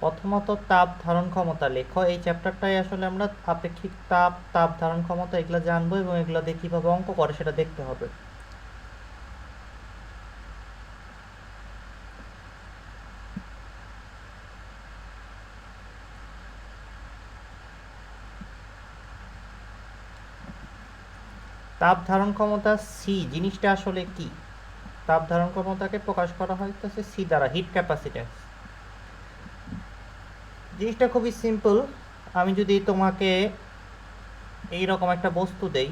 প্রথমত তাপ ধারণ ক্ষমতা লেখো। এই চ্যাপ্টারটাই আসলে আমরা আপেক্ষিক তাপ, তাপ ধারণ ক্ষমতা এগুলো জানবো এবং এগুলো দিয়ে কীভাবে অঙ্ক করে সেটা দেখতে হবে। তাপ ধারণ ক্ষমতা সি জিনিসটা আসলে কি? তাপ ধারণ ক্ষমতাকে প্রকাশ করা হইতেছে সি দ্বারা, হিট ক্যাপাসিটেন্স। জিনিসটা খুবই সিম্পল। আমি যদি তোমাকে এইরকম একটা বস্তু দেই,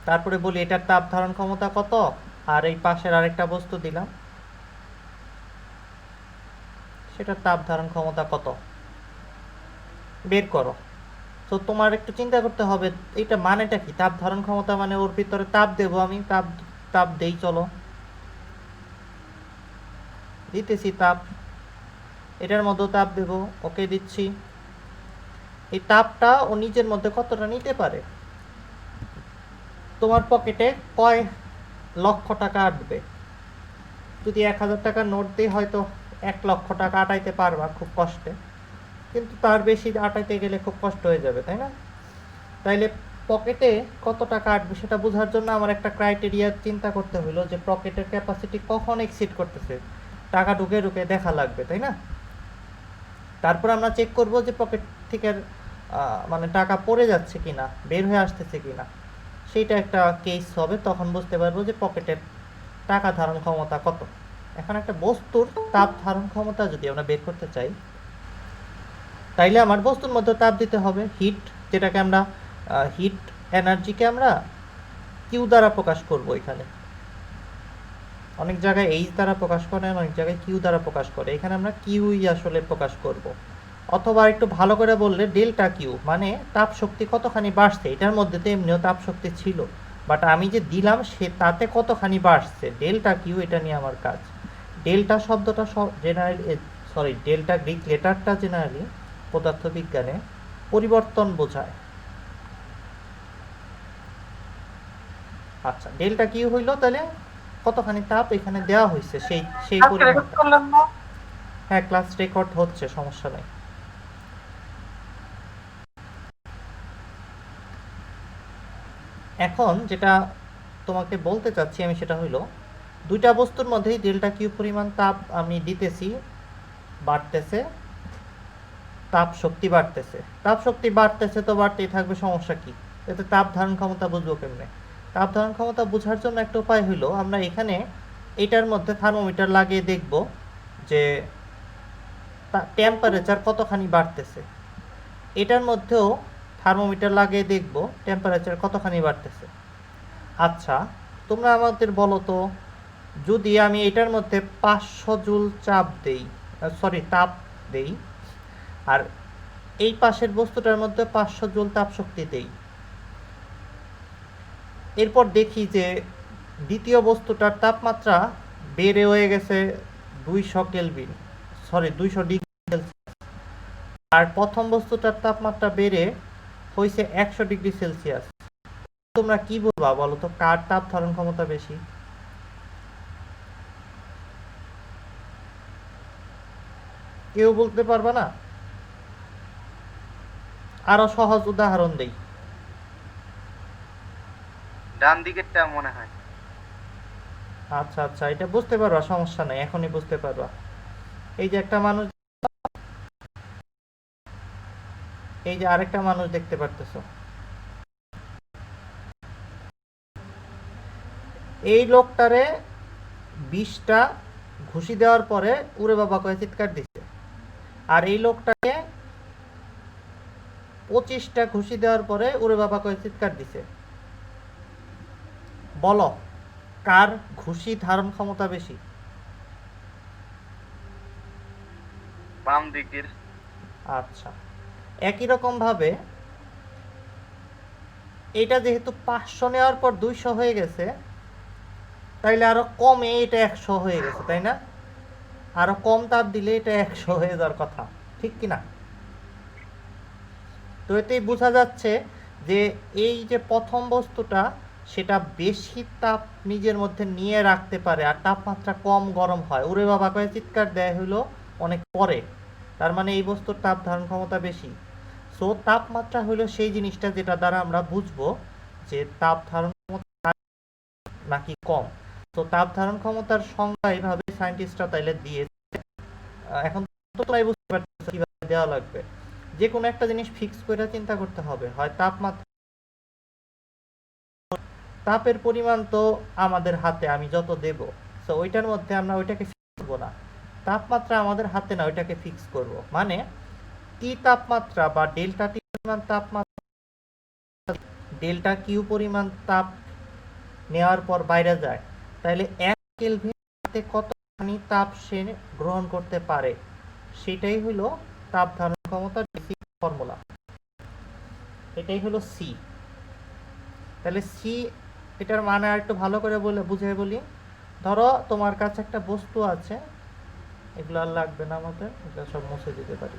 তারপরে বলি এটার তাপ ধারণ ক্ষমতা কত, আর এই পাশের আরেকটা বস্তু দিলাম, সেটার তাপ ধারণ ক্ষমতা কত, বের করো। তো তোমার একটু চিন্তা করতে হবে এটা মানেটা কি। তাপ ধারণ ক্ষমতা মানে ওর ভিতরে তাপ দেবো আমি, তাপ তাপ দেই, চলো দিতেছি তাপ, এটার মধ্যেও তাপ দেব, ওকে দিচ্ছি। এই তাপটা ও নিজের মধ্যে কতটা নিতে পারে? তোমার পকেটে কয় লক্ষ টাকা আটবে? যদি 1000 টাকার নোট দিয়ে হয়তো 1 লক্ষ টাকা আটাইতে পারবা খুব কষ্টে, কিন্তু তার বেশি আটাইতে গেলে খুব কষ্ট হয়ে যাবে, তাই না? তাইলে পকেটে কত টাকা আটবে সেটা বোঝার জন্য আমার একটা ক্রাইটেরিয়া চিন্তা করতে হলো যে পকেটের ক্যাপাসিটি কখন এক্সিড করতেছে, টাকা ঢুকে ঢুকে দেখা লাগবে, তাই না? তারপর আমরা চেক করব যে পকেট থেকে মানে টাকা পড়ে যাচ্ছে কিনা, বের হয়ে আসতেছে কিনা, সেইটা একটা কেস হবে। তখন বুঝতে পারবো যে পকেটের টাকা ধারণ ক্ষমতা কত। এখন একটা বস্তুর তাপ ধারণ ক্ষমতা যদি আমরা বের করতে চাই, তাইলে আমার বস্তুর মধ্যে তাপ দিতে হবে, হিট, যেটাকে আমরা হিট এনার্জিকে আমরা কিউ দ্বারা প্রকাশ করব। এখানে অনেক জায়গায় এইচ দ্বারা প্রকাশ করে, অনেক জায়গায় কিউ দ্বারা প্রকাশ করে, এখানে আমরা কিউই আসলে প্রকাশ করব। অথবা একটু ভালো করে বললে ডেল্টা কিউ, মানে তাপ শক্তি কতখানি বাড়ছে। এটার মধ্যে তো এমনিও তাপ শক্তি ছিল, বাট আমি যে দিলাম সে তাতে কতখানি বাড়ছে, ডেল্টা কিউ, এটা নিয়ে আমার কাজ। ডেল্টা শব্দটা জেনারেলি, সরি, ডেল্টা গ্রিক লেটারটা জেনারেলি পদার্থবিজ্ঞানে পরিবর্তন বোঝায়। আচ্ছা, ডেল্টা কিউ হইল তাহলে কতখানি তাপ এখানে দেওয়া হয়েছে সেই সেই পরিমাণটা। হ্যাঁ, ক্লাস রেকর্ড হচ্ছে, সমস্যা নেই। এখন যেটা তোমাকে বলতে চাচ্ছি আমি সেটা হইল, দুইটা বস্তুর মধ্যেই ডেল্টা কিউ পরিমাণ তাপ আমি দিতেছি, বাড়তেছে, তাপ শক্তি বাড়তেছে। তাপ শক্তি বাড়তেছে তো বাড়তেই থাকবে, সমস্যা কি? এতে তাপ ধারণ ক্ষমতা বুঝবো কেমনে? তাপ ধারণ ক্ষমতা বোঝার জন্য একটা উপায় হইলো, আমরা এখানে এটার মধ্যে থার্মোমিটার লাগিয়ে দেখব যে টেম্পারেচার কতখানি বাড়তেছে। এটার মধ্যেও থার্মোমিটার লাগিয়ে দেখব টেম্পারেচার কতখানি বাড়তেছে। আচ্ছা, তোমরা আমাদের বলো তো, যদি আমি এটার মধ্যে 500 জুল চাপ দেই, সরি তাপ দেই, আর এই পাশের বস্তুটার মধ্যে 500 জুল তাপ শক্তি দেই, এরপর দেখি যে দ্বিতীয় বস্তুটার তাপমাত্রা বেড়ে হয়ে গেছে 200 কেলভিন, সরি 200 ডিগ্রি সেলসিয়াস, আর প্রথম বস্তুটার তাপমাত্রা বেড়ে হয়েছে 100 ডিগ্রি সেলসিয়াস। তোমরা কি বলবা বলো তো, কার তাপ ধারণ ক্ষমতা বেশি? কেউ বলতে পারবা না? আরো সহজ উদাহরণ দেই। ডান দিকেরটা মনে হয়। আচ্ছা আচ্ছা, এটা বুঝতে পারবা, সমস্যা নাই, এখনই বুঝতে পারবা। এই যে একটা মানুষ, এই যে আরেকটা মানুষ দেখতে পারতেছো, এই লোকটারে 20টা ঘুষি দেওয়ার পরে উড়ে বাবা কয়ে চিৎকার দিছে, আর এই লোকটাকে 25টা ঘুষি দেওয়ার পরে উড়ে বাবা কয়ে চিৎকার দিছে। বলো কার ঘুষি ধারণ ক্ষমতা বেশি? বাম দিকের। আচ্ছা, একই রকম ভাবে এটা যেহেতু 500 নেওয়ার পর 200 হয়ে গেছে, তাইলে আরো কমে এটা 100 হয়ে গেছে, তাই না? আরো কম তাপ দিলে এটা 100 হয়ে যাওয়ার কথা, ঠিক কিনা? তো এতেই বোঝা যাচ্ছে যে এই যে প্রথম বস্তুটা, সেটা বেশি তাপ নিজের মধ্যে নিয়ে রাখতে পারে আর তাপমাত্রা কম গরম হয়, ওরে বাবা কয়ে চিৎকার দেয় হলো অনেক পরে, তার মানে এই বস্তুর তাপ ধারণ ক্ষমতা বেশি। সো তাপমাত্রা হলো সেই জিনিসটা যেটা দ্বারা আমরা বুঝবো যে তাপ ধারণ ক্ষমতা নাকি কম। তো তাপ ধারণ ক্ষমতার সংজ্ঞা এইভাবে সায়েন্টিস্টরা তাইলে দিয়ে এখন তো তোমরাই বুঝতে পারছো কিভাবে দেওয়া লাগবে। যে কোনো একটা জিনিস ফিক্স করে চিন্তা করতে হবে, হয় তাপমাত্রা, তাপের পরিমাণ তো আমাদের হাতে, আমি যত দেব সো ওইটার মধ্যে আমরা ওইটাকে ফিক্স করবো না, তাপমাত্রা আমাদের হাতে না, ওইটাকে ফিক্স করব। মানে টি তাপমাত্রা বা ডেল্টা টি পরিমাণ তাপমাত্রা, ডেল্টা কিউ পরিমাণ তাপ নেওয়ার পর বাইরে যায়, তাহলে 1 কেলভিনে কতখানি তাপ সে গ্রহণ করতে পারে, সেটাই হলো তাপ ধারণ ক্ষমতার বেসিক ফর্মুলা, এটাই হলো সি। তাহলে সি এটার মানে আর একটু ভালো করে বলে বুঝিয়ে বলি। ধরো তোমার কাছে একটা বস্তু আছে, এগুলো আর লাগবে না আমাদের, এগুলো সব মুছে দিতে পারি।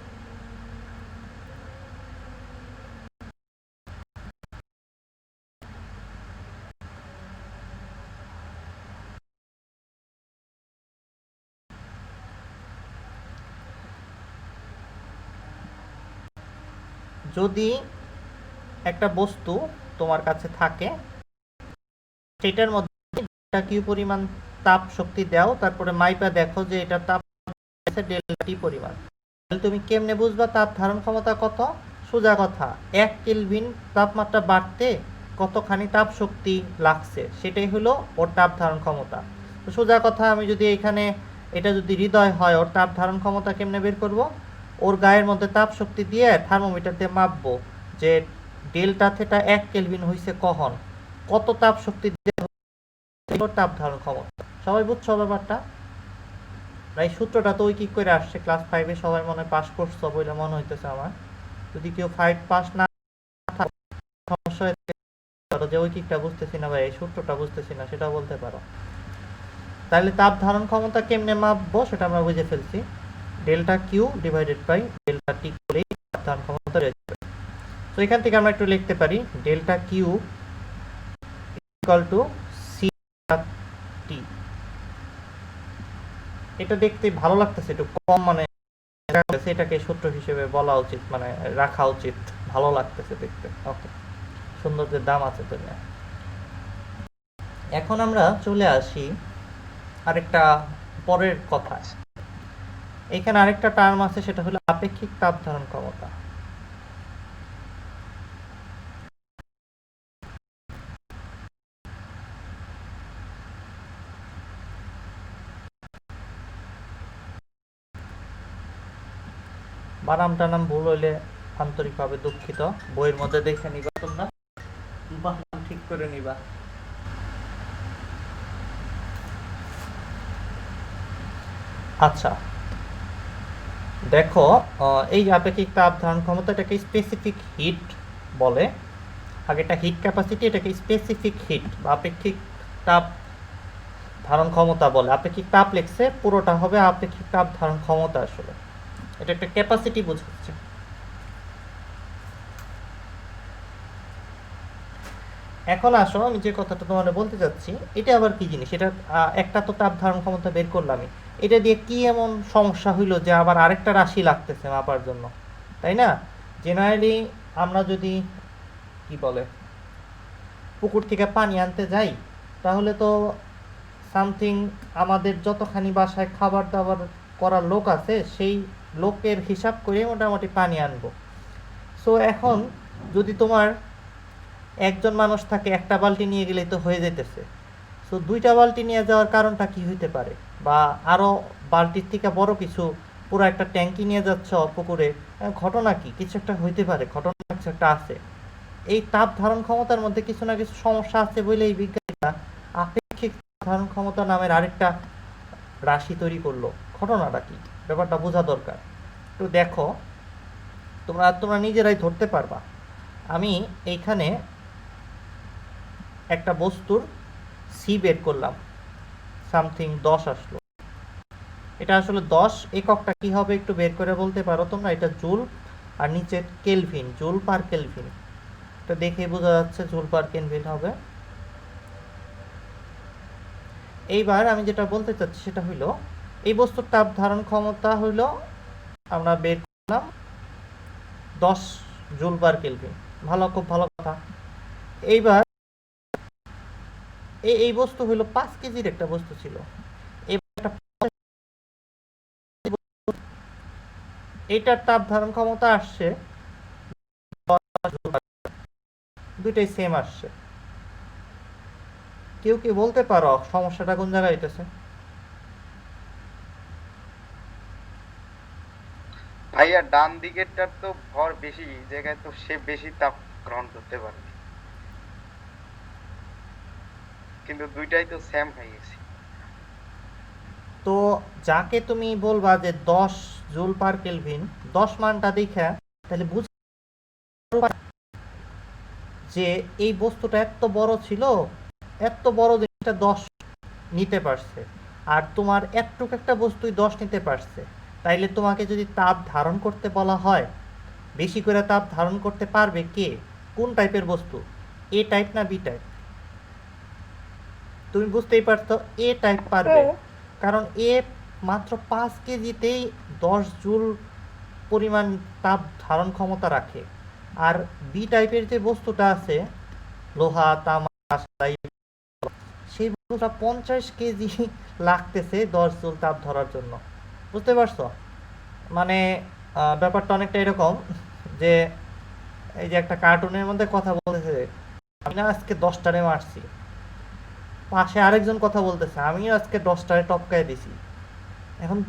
যদি একটা বস্তু তোমার কাছে থাকে, সেটার মধ্যে কি পরিমাণ তাপ শক্তি দাও, তারপরে মাইপা দেখো যে এটা তাপ ডেল্টা টি পরিমাণ, তাহলে তুমি কেমনে বুঝবা তাপ ধারণ ক্ষমতা কত? সোজা কথা, 1 কেলভিন তাপমাত্রা বাড়তে কতখানি তাপ শক্তি লাগছে, সেটাই হলো ওর তাপ ধারণ ক্ষমতা। তো সোজা কথা, আমি যদি এখানে এটা যদি হৃদয় হয়, ওর তাপ ধারণ ক্ষমতা কেমনে বের করব? ওর গায়ের মধ্যে তাপ শক্তি দিয়ে থার্মোমিটার দিয়ে মাপবো যে ডেল্টা থেটা 1 কেলভিন হয়েছে কখন, কত তাপ শক্তি দিয়ে তাপ ধারণ ক্ষমতা। সবাই বুঝছো ব্যাপারটা? এই সূত্রটা তো ওই কি করে আসছে, ক্লাস 5-এ সবাই মনে পাস করছো বলে মনে হইতেছে আমার। যদি কেউ 5 পাস না থাকে, সমস্যা হয়েছে যে ওই কিকটা বুঝতেছি না ভাই, এই সূত্রটা বুঝতেছি না, সেটা বলতে পারো। তাহলে তাপ ধারণ ক্ষমতা কেমনে মাপবো সেটা আমরা বুঝে ফেলছি, delta Q divided by delta T করেই তাপ ধারণ ক্ষমতা বের হবে। তো এখান থেকে আমরা একটু লিখতে পারি delta Q equal to C T. এটা দেখতে ভালো লাগতেছে, একটু কম মানে এটাকে সূত্র হিসেবে বলা উচিত, মানে রাখা উচিত, ভালো লাগতেছে দেখতে। ওকে, সৌন্দর্যের দাম আছে তো। এখন আমরা চলে আসি আরেকটা পরের কথা, এখানে আরেকটা টার্ম আছে, সেটা হলো আপেক্ষিক তাপ ধারণ ক্ষমতা। বানাম টানাম ভুল হইলে আন্তরিকভাবে দুঃখিত, বইয়ের মধ্যে দেখে নিবা তোমরা, বানাম ঠিক করে নিবা। আচ্ছা দেখো, এই আপেক্ষিক তাপ ধারণ ক্ষমতা, এটাকে স্পেসিফিক হিট বলে। আগেটা হিট ক্যাপাসিটি, এটাকে স্পেসিফিক হিট বা আপেক্ষিক তাপ ধারণ ক্ষমতা বলে। আপেক্ষিক তাপ লেখছে, পুরোটা হবে আপেক্ষিক তাপ ধারণ ক্ষমতা। আসলে এটা একটা ক্যাপাসিটি বোঝাচ্ছে। এখন আসো, আমি যে কথাটা তোমাদের বলতে চাচ্ছি, এটা আবার কি জিনিস, এটা একটা তো তাপ ধারণ ক্ষমতা বের করলামই, এটা দিয়ে কি এমন সমস্যা হইলো যে আবার আরেকটা রাশি লাগতেছে মাপার জন্য, তাই না? জেনারেলি আমরা যদি কি বলে পুকুর থেকে পানি আনতে যাই, তাহলে তো সামথিং আমাদের যতখানি বাসায় খাবার দাবার করার লোক আছে, সেই লোকের হিসাব করে মোটামুটি পানি আনবো। সো এখন যদি তোমার একজন মানুষ থাকে, একটা বালতি নিয়ে গেলেই তো হয়ে যেতেছে। সো 2টা বালতি নিয়ে যাওয়ার কারণটা কি হইতে পারে, বা আরও বালতির থেকে বড় কিছু পুরো একটা ট্যাঙ্কি নিয়ে যাচ্ছ পুকুরে, ঘটনা কি, কিছু একটা হইতে পারে, ঘটনা কিছু একটা আছে। এই তাপ ধারণ ক্ষমতার মধ্যে কিছু না কিছু সমস্যা আছে বলে এই বিজ্ঞানীরা আপেক্ষিক ধারণ ক্ষমতা নামের আরেকটা রাশি তৈরি করলো। ঘটনাটা কি, ব্যাপারটা বোঝা দরকার। তো দেখো, তোমরা নিজেরাই ধরতে পারবা। আমি এইখানে একটা বস্তুর সি বের করলাম, সামথিং 10 আসলো। এটা আসলে 10 এককটা কি হবে একটু বের করে বলতে পারো তোমরা? এটা জুল, আর নিচে কেলভিন, জুল পার কেলভিন। এটা দেখে বোঝা যাচ্ছে জুল পার কেলভিন হবে। এইবার আমি যেটা বলতে চাচ্ছি সেটা হইল এই বস্তুর তাপ ধারণ ক্ষমতা হইল আমরা বের করলাম 10 জুল পার কেলভিন। খুব ভালো কথা। এইবার এই বস্তু হইল 5 কেজির একটা বস্তু ছিল। এইটার তাপ ধারণ ক্ষমতা আসছে, দুইটাই সেম আসছে। কেউ কি বলতে পারো সমস্যাটা কোন জায়গায় হইতেছে? ভাইয়া ডান দিকেরটার তো ভর বেশি, এই জায়গায় তো সে বেশি তাপ গ্রহণ করতে পারবে, কিন্তু দুইটাই তো সেম হয়ে গেছে। তো যাকে তুমি বলবা যে 10 জুল পার কেলভিন, 10 মানটা দেখা তাহলে বুঝ যে এই বস্তুটা এত বড় ছিল, এত বড় জিনিসটা 10 নিতে পারছে, আর তোমার এতটুকু একটা বস্তুই 10 নিতে পারছে। তাইলে তোমাকে যদি তাপ ধারণ করতে বলা হয়, বেশি করে তাপ ধারণ করতে পারবে কে? কোন টাইপের বস্তু? এ টাইপ না বি টাইপ? তুমি বুঝতেই পারছো এ টাইপ পারবে, কারণ এ মাত্র 5 কেজিতেই 10 জুল পরিমাণ তাপ ধারণ ক্ষমতা রাখে। আর বি টাইপের যে বস্তুটা আছে, লোহা, তামা, সেই বস্তুটা 50 কেজি লাগতেছে 10 জুল তাপ ধরার জন্য। বুঝতে পারছো? মানে ব্যাপারটা অনেকটা এরকম যে এই যে একটা কার্টুনের মধ্যে কথা বলতেছে, আমি না আজকে 10টারে মারছি, পাশে আরেকজন কথা বলতেছে, আমিও আজকে 10টারে টপকায় দিছি। এখন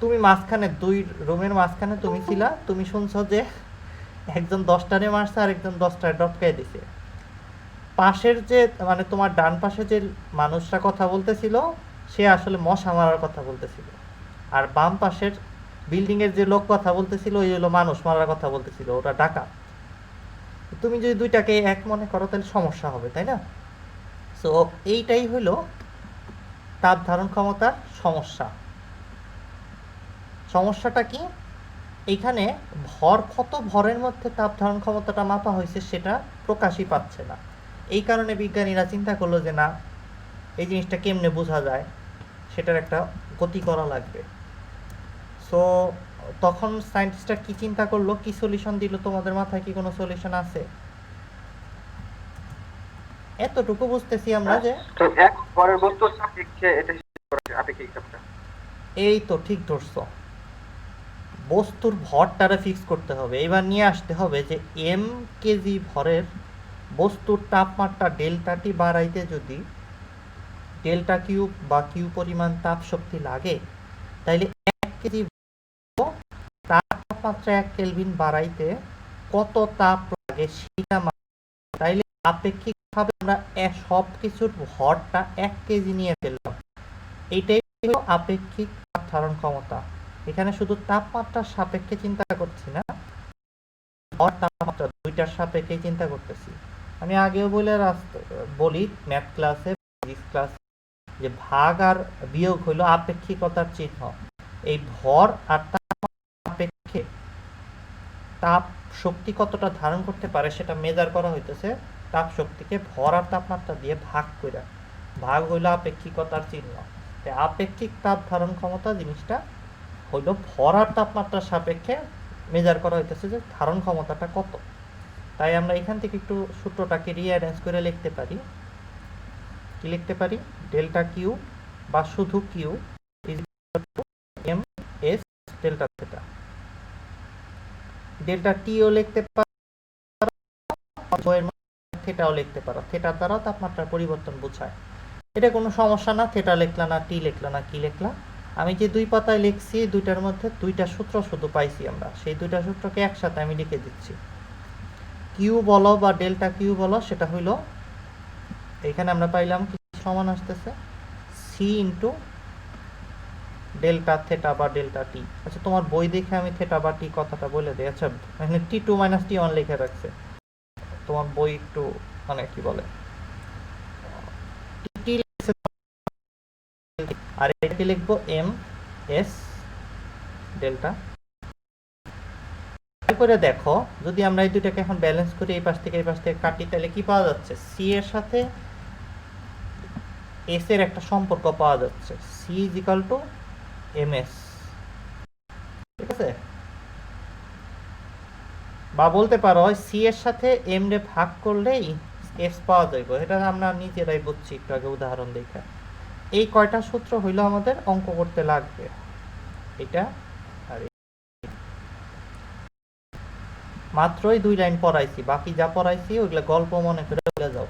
তুমি মাঝখানে, দুই রুমের মাঝখানে তুমি ছিলা, তুমি শুনছো যে একজন 10টারে মারছে আর একজন 10টায় টপকায় দিছে। পাশের যে মানে তোমার ডান পাশে যে মানুষটা কথা বলতেছিল সে আসলে মশা মারার কথা বলতেছিল, আর বাম পাশের বিল্ডিং এর যে লোক কথা বলতেছিল ওই হলো মানুষ মারার কথা বলতেছিল, ওটা ডাকাত। তুমি যদি দুইটাকে এক মনে করো তাহলে সমস্যা হবে, তাই না? সো এইটাই হলো তাপ ধারণ ক্ষমতার সমস্যা। সমস্যাটা কি? এইখানে ভর, কত ভরের মধ্যে তাপ ধারণ ক্ষমতাটা মাপা হয়েছে সেটা প্রকাশই পাচ্ছে না। এই কারণে বিজ্ঞানীরা চিন্তা করলো যে না, এই জিনিসটা কেমনে বোঝা যায়, সেটার একটা গতি করা লাগবে। সো তখন সায়েন্টিস্টরা কি চিন্তা করলো, কি সলিউশন দিল? তোমাদের মাথায় কি কোনো সলিউশন আছে? এতটুকু বুঝতেছি আমরা যে তো এক ভরের বস্তুর সাপেক্ষে এটা আপেক্ষিক চাপটা। এই তো ঠিক ধরছো, বস্তুর ভরটারে ফিক্স করতে হবে। এবার নিয়ে আসতে হবে যে এম কেজি ভরের বস্তুর তাপমাত্রা ডেল্টা টি বাড়াইতে যদি ডেল্টা কিউব বা কিউ পরিমাণ তাপ শক্তি লাগে, তাইলে 1 কেজি তাপমাত্রা 1 কেলভিন বাড়াইতে কত তাপ লাগে সেটা তাইলে আপেক্ষিকভাবে আমরা সব কিছুর ভরটা 1 কেজি নিয়ে ফেললাম। এইটাই হলো আপেক্ষিক তাপ ধারণ ক্ষমতা। এখানে শুধু তাপমাত্রার সাপেক্ষে চিন্তা করছি না, ভর তাপমাত্রা দুইটার সাপেক্ষে চিন্তা করতেছি। আমি আগেও বলি ম্যাথ ক্লাসে, ফিজিক্স ক্লাসে, যে ভাগ আর বিয়োগ হলো আপেক্ষিকতার চিহ্ন। এই ভর আর সাপেক্ষে তাপ শক্তি কতটা ধারণ করতে পারে সেটা মেজার করা হইতেছে তাপ শক্তিকে ভর আর তাপমাত্রা দিয়ে ভাগ করে। ভাগ হইল আপেক্ষিকতার চিহ্ন। আপেক্ষিক তাপ ধারণ ক্ষমতা জিনিসটা হইল ভর আর তাপমাত্রার সাপেক্ষে মেজার করা হইতেছে যে ধারণ ক্ষমতাটা কত। তাই আমরা এখান থেকে একটু সূত্রটাকে রিঅ্যারেঞ্জ করে লিখতে পারি। কি লিখতে পারি? ডেল্টা কিউ বা শুধু Q is equal to M S delta theta. Delta টিও লিখতে পারো, থিটাও লিখতে পারো। থিটার দ্বারাও তাপমাত্রার পরিবর্তন বোঝায়। এটা কোনো সমস্যা না, থিটা লিখলা না টি লিখলা না কি লিখলা। আমি যে দুই পাতায় লিখছি দুইটার মধ্যে দুইটা সূত্র শুধু পাইছি আমরা, সেই দুইটা সূত্রকে একসাথে আমি লিখে দিচ্ছি। কিউ বলো বা ডেল্টা কিউ বলো, সেটা হইলো এখানে আমরা পাইলাম কি সমান আসতেছে সি ইন্টু ডেল্টা থেটা বা ডেল্টা টি। আচ্ছা, তোমার বই দেখে আমি থেটা বা টি কথাটা বলে দিই। আচ্ছা, এখানে টি টু মাইনাস টি ওয়ান লিখে রাখছে, তোমার বই একটু মানে কি বলে, আর এটাকে লিখবো এম এস ডেল্টা। করে দেখো, যদি আমরা এই দুটাকে এখন ব্যালেন্স করি, এই পাশ থেকে এই পাশ থেকে কাটি, তাহলে কি পাওয়া যাচ্ছে? সি এর সাথে এস এর একটা সম্পর্ক পাওয়া যাচ্ছে, C is equal to M S, ঠিক আছে? বা বলতে পারো সি এর সাথে এম রে ভাগ করলেই এস পাওয়া যাবে। এটা আমরা নিজেরাই বুঝছি একটু আগে উদাহরণ দেখে। এই কয়টা সূত্র হইলো আমাদের অঙ্ক করতে লাগবে, এটা আর মাত্রই 2 লাইন পড়াইছি, বাকি যা পড়াইছি ওইগুলো গল্প মনে করে ভুলে যাও,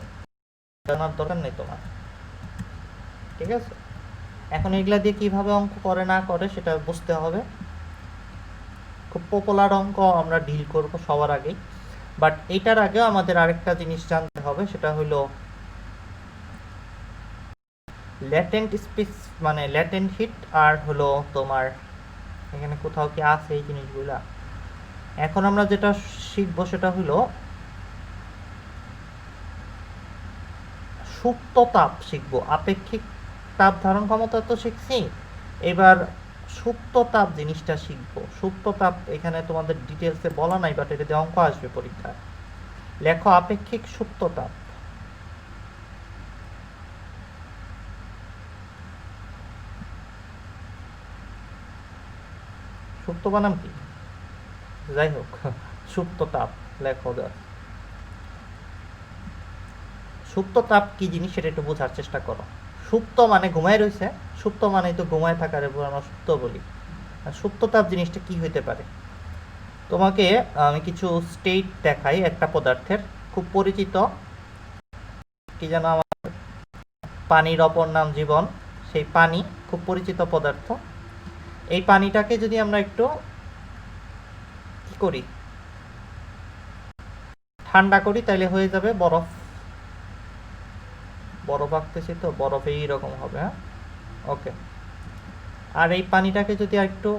জানার দরকার নেই তোমার, ঠিক আছে? এখন এগুলা দিয়ে কিভাবে অঙ্ক করে না করে সেটা বুঝতে হবে। খুব পপুলার অঙ্ক আমরা ডিল করব সবার আগেই, বাট এইটার আগেও আমাদের আরেকটা জিনিস জানতে হবে, সেটা হলো ল্যাটেন্ট স্পেস, মানে ল্যাটেন্ট হিট আর হলো তোমার এখানে কোথাও কি আছে এই জিনিসগুলা। এখন আমরা যেটা শিখবো সেটা হলো সুপ্ত তাপ শিখবো। আপেক্ষিক তাপ ধারণ ক্ষমতা তো শিখছি, এবার সুপ্ত তাপ জিনিসটা শিখবো। সুপ্ত তাপ এখানে তোমাদের ডিটেলসে বলা নাই, বাট এটা দিয়ে অঙ্ক আসবে পরীক্ষায়। লেখো আপেক্ষিক সুপ্ত তাপ। সুপ্ত বানাম কি, যাই হোক, সুপ্ত তাপ লেখো। সুপ্ত তাপ কি জিনিস সেটা একটু বোঝার চেষ্টা করো। সুপ্ত মানে ঘুমায় রয়েছে, সুপ্ত মানে তো ঘুমায় থাকার উপর আমরা সুপ্ত বলি। আর সুপ্ত তাপ জিনিসটা কি হইতে পারে? তোমাকে আমি কিছু স্টেট দেখাই একটা পদার্থের, খুব পরিচিত, কি যেন আমার, পানির অপর নাম জীবন। সেই পানি খুব পরিচিত পদার্থ। এই পানিটাকে যদি আমরা একটু কি করি, ঠান্ডা করি, তাহলে হয়ে যাবে বরফ। বরফ আঁকতেছি তো, বরফ এইরকম হবে, হ্যাঁ, ওকে। আর এই পানিটাকে যদি একটু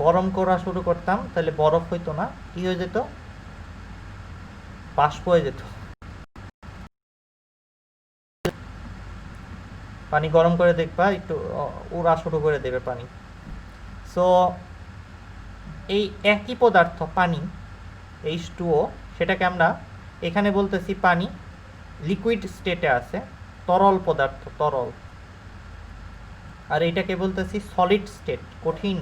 গরম করা শুরু করতাম, তাহলে বরফ হইতো না, কি হয়ে যেত, বাষ্প হয়ে যেত। পানি গরম করে দেখবা একটু উড়া শুরু করে দেবে পানি। সো এই একই পদার্থ পানি, H2O, সেটাকে আমরা এখানে বলতেছি পানি, লিকুইড স্টেটে আছে, তরল পদার্থ, তরল। আর এইটাকে বলতেছি সলিড স্টেট, কঠিন।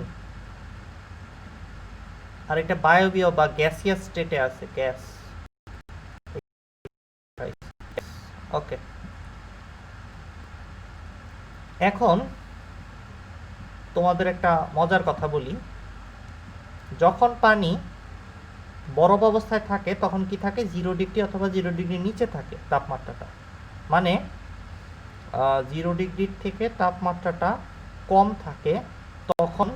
আর এটা বায়বীয় বা গ্যাসিয়াস স্টেটে আছে, গ্যাস। ওকে, এখন তোমাদের একটা মজার কথা বলি। যখন পানি বরফ অবস্থায় থাকে তখন কি থাকে, 0 ডিগ্রি অথবা 0 ডিগ্রির নিচে থাকে তাপমাত্রাটা। মানে 0 ডিগ্রির থেকে তাপমাত্রাটা কম থাকে তখন,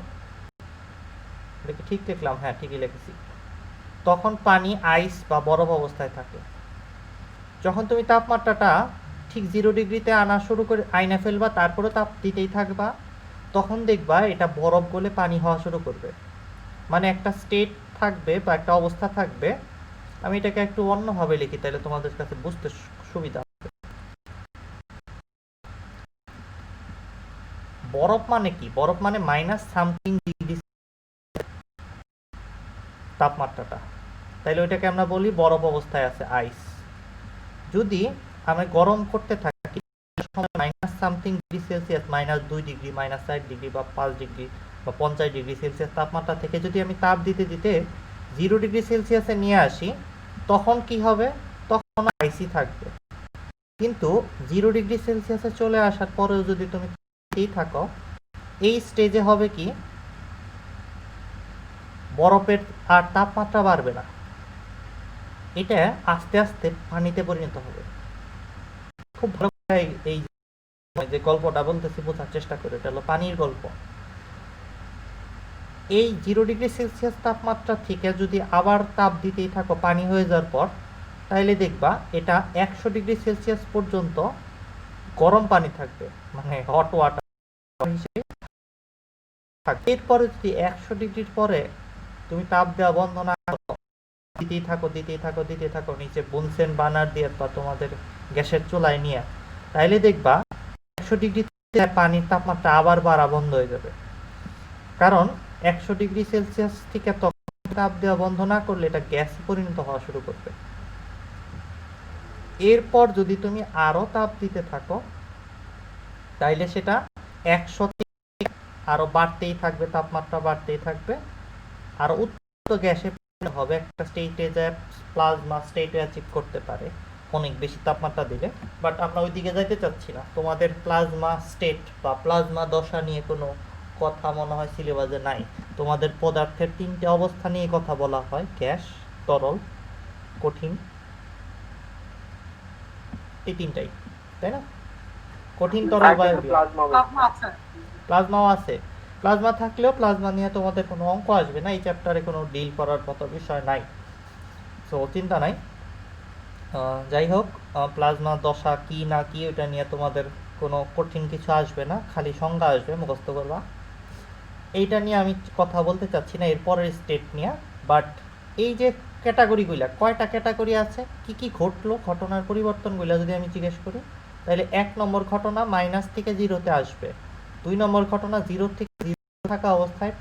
এটা কি ঠিক লিখলাম? হ্যাঁ, ঠিকই লিখেছি। তখন পানি আইস বা বরফ অবস্থায় থাকে। যখন তুমি তাপমাত্রাটা ঠিক 0 ডিগ্রিতে আনা শুরু করে আইনা ফেলবা, তারপরে তাপ দিতেই থাকবা, তখন দেখবা এটা বরফ গলে পানি হওয়া শুরু করবে। মানে একটা স্টেট থাকবে বা একটা অবস্থা থাকবে। আমি এটাকে একটু অন্যভাবে লিখি, তাহলে তোমাদের কাছে বুঝতে সুবিধা হবে। বরফ মানে কি? বরফ মানে মাইনাস সামথিং ডিগ্রি তাপমাত্রাটা, তাইলে ওইটাকে আমরা বলি বরফ অবস্থায় আছে, আইস। যদি আমরা গরম করতে থাকি minus something degree Celsius, -2 degree, -4 degree বা 5 ডিগ্রি বা 50 ডিগ্রি সেলসিয়াস তাপমাত্রা থেকে যদি আমি তাপ দিতে দিতে 0 ডিগ্রি সেলসিয়াসে নিয়ে আসি, তখন কি হবে? তখন আইসি থাকবে। কিন্তু 0 ডিগ্রি সেলসিয়াসে চলে আসার পরেও যদি তুমি থাকো, এই স্টেজে হবে কি, বরফের আর তাপমাত্রা বাড়বে না, এটা আস্তে আস্তে পানিতে পরিণত হবে। খুব ভালো এই যে গল্পটা বলতেছি বোঝার চেষ্টা করে, এটা হলো পানির গল্প। এই 0 ডিগ্রি সেলসিয়াস তাপমাত্রা থেকে যদি আবার তাপ দিতেই থাকো পানি হয়ে যাওয়ার পর, তাহলে দেখবা এটা 100 ডিগ্রি সেলসিয়াস পর্যন্ত গরম পানি থাকবে, মানে হট ওয়াটার হিসেবে থাকবে। এরপরে যদি 100 ডিগ্রির পরে তুমি তাপ দেওয়া বন্ধ না করো, দিতেই থাকো নিচে বুনসেন বার্নার দিয়ে বা তোমাদের গ্যাসের চুলায় নিয়ে, তাইলে দেখবা 100 ডিগ্রি পানির তাপমাত্রা আবার বাড়া বন্ধ হয়ে যাবে। কারণ 100 ডিগ্রি সেলসিয়াস থেকে তখন তাপ দেওয়া বন্ধ না করলে এটা গ্যাসে পরিণত হওয়া শুরু করবে। এরপর যদি তুমি আরো তাপ দিতে থাকো, তাইলে সেটা 100 আরো বাড়তেই থাকবে, তাপমাত্রা বাড়তেই থাকবে, আর উত্তপ্ত গ্যাসে হবে একটা স্টেটে যায় প্লাজমা স্টেটে অ্যাচিভ করতে পারে অনেক বেশি তাপমাত্রা দিলে। বাট আমরা ওই দিকে যাইতে চাচ্ছি না। তোমাদের প্লাজমা স্টেট বা প্লাজমা দশা নিয়ে কোনো কথা মনে হয় সিলেবাসে নাই। তোমাদের পদার্থের 3টে অবস্থা নিয়ে কথা বলা হয়, গ্যাস, তরল, কঠিন, এই 3টাই, তাই না? কঠিন, তরল, বায়বীয়। প্লাজমাও আছে। প্লাজমা থাকলেও প্লাজমা নিয়ে তোমাদের কোনো অঙ্ক আসবে না, এই চ্যাপ্টারে কোনো ডিল করার মতো বিষয় নাই, সো চিন্তা নাই। যাই হোক, প্লাজমা দশা কি না কি ওটা নিয়ে তোমাদের কোনো কঠিন কিছু আসবে না, খালি সংজ্ঞা আসবে, মুখস্থ করবা। এইটা নিয়ে আমি কথা বলতে চাচ্ছি না, এরপরের স্টেট নিয়ে। বাট এই যে ক্যাটাগরিগুলা, কয়টা ক্যাটাগরি আছে, কি কি ঘটলো, ঘটনার পরিবর্তনগুলো যদি আমি জিজ্ঞেস করি, তাহলে 1 নম্বর ঘটনা মাইনাস থেকে 0-তে আসবে। 2 নম্বর ঘটনা 0 থেকে 0 থাকা অবস্থায়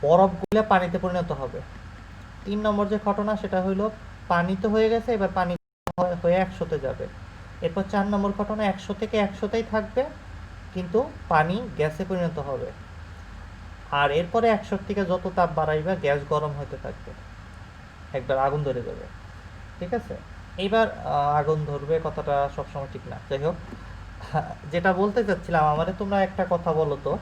বরফগুলো পানিতে পরিণত হবে। 3 নম্বর যে ঘটনা সেটা হইলো পানি তো হয়ে গেছে, এবার পানি হয়ে 100-তে যাবে। এরপর 4 নম্বর ঘটনা 100 থেকে 100-তেই থাকবে, কিন্তু পানি গ্যাসে পরিণত হবে। আর এরপরে 100 থেকে যত তাপ বাড়াইবে গ্যাস গরম হতে থাকবে, একবার আগুন ধরে যাবে। ঠিক আছে? এইবার আগুন ধরবে কথাটা সবসময় ঠিক না, যাই হোক। যেটা বলতে চাচ্ছিলাম, আমারে তোমরা একটা কথা বলো তো,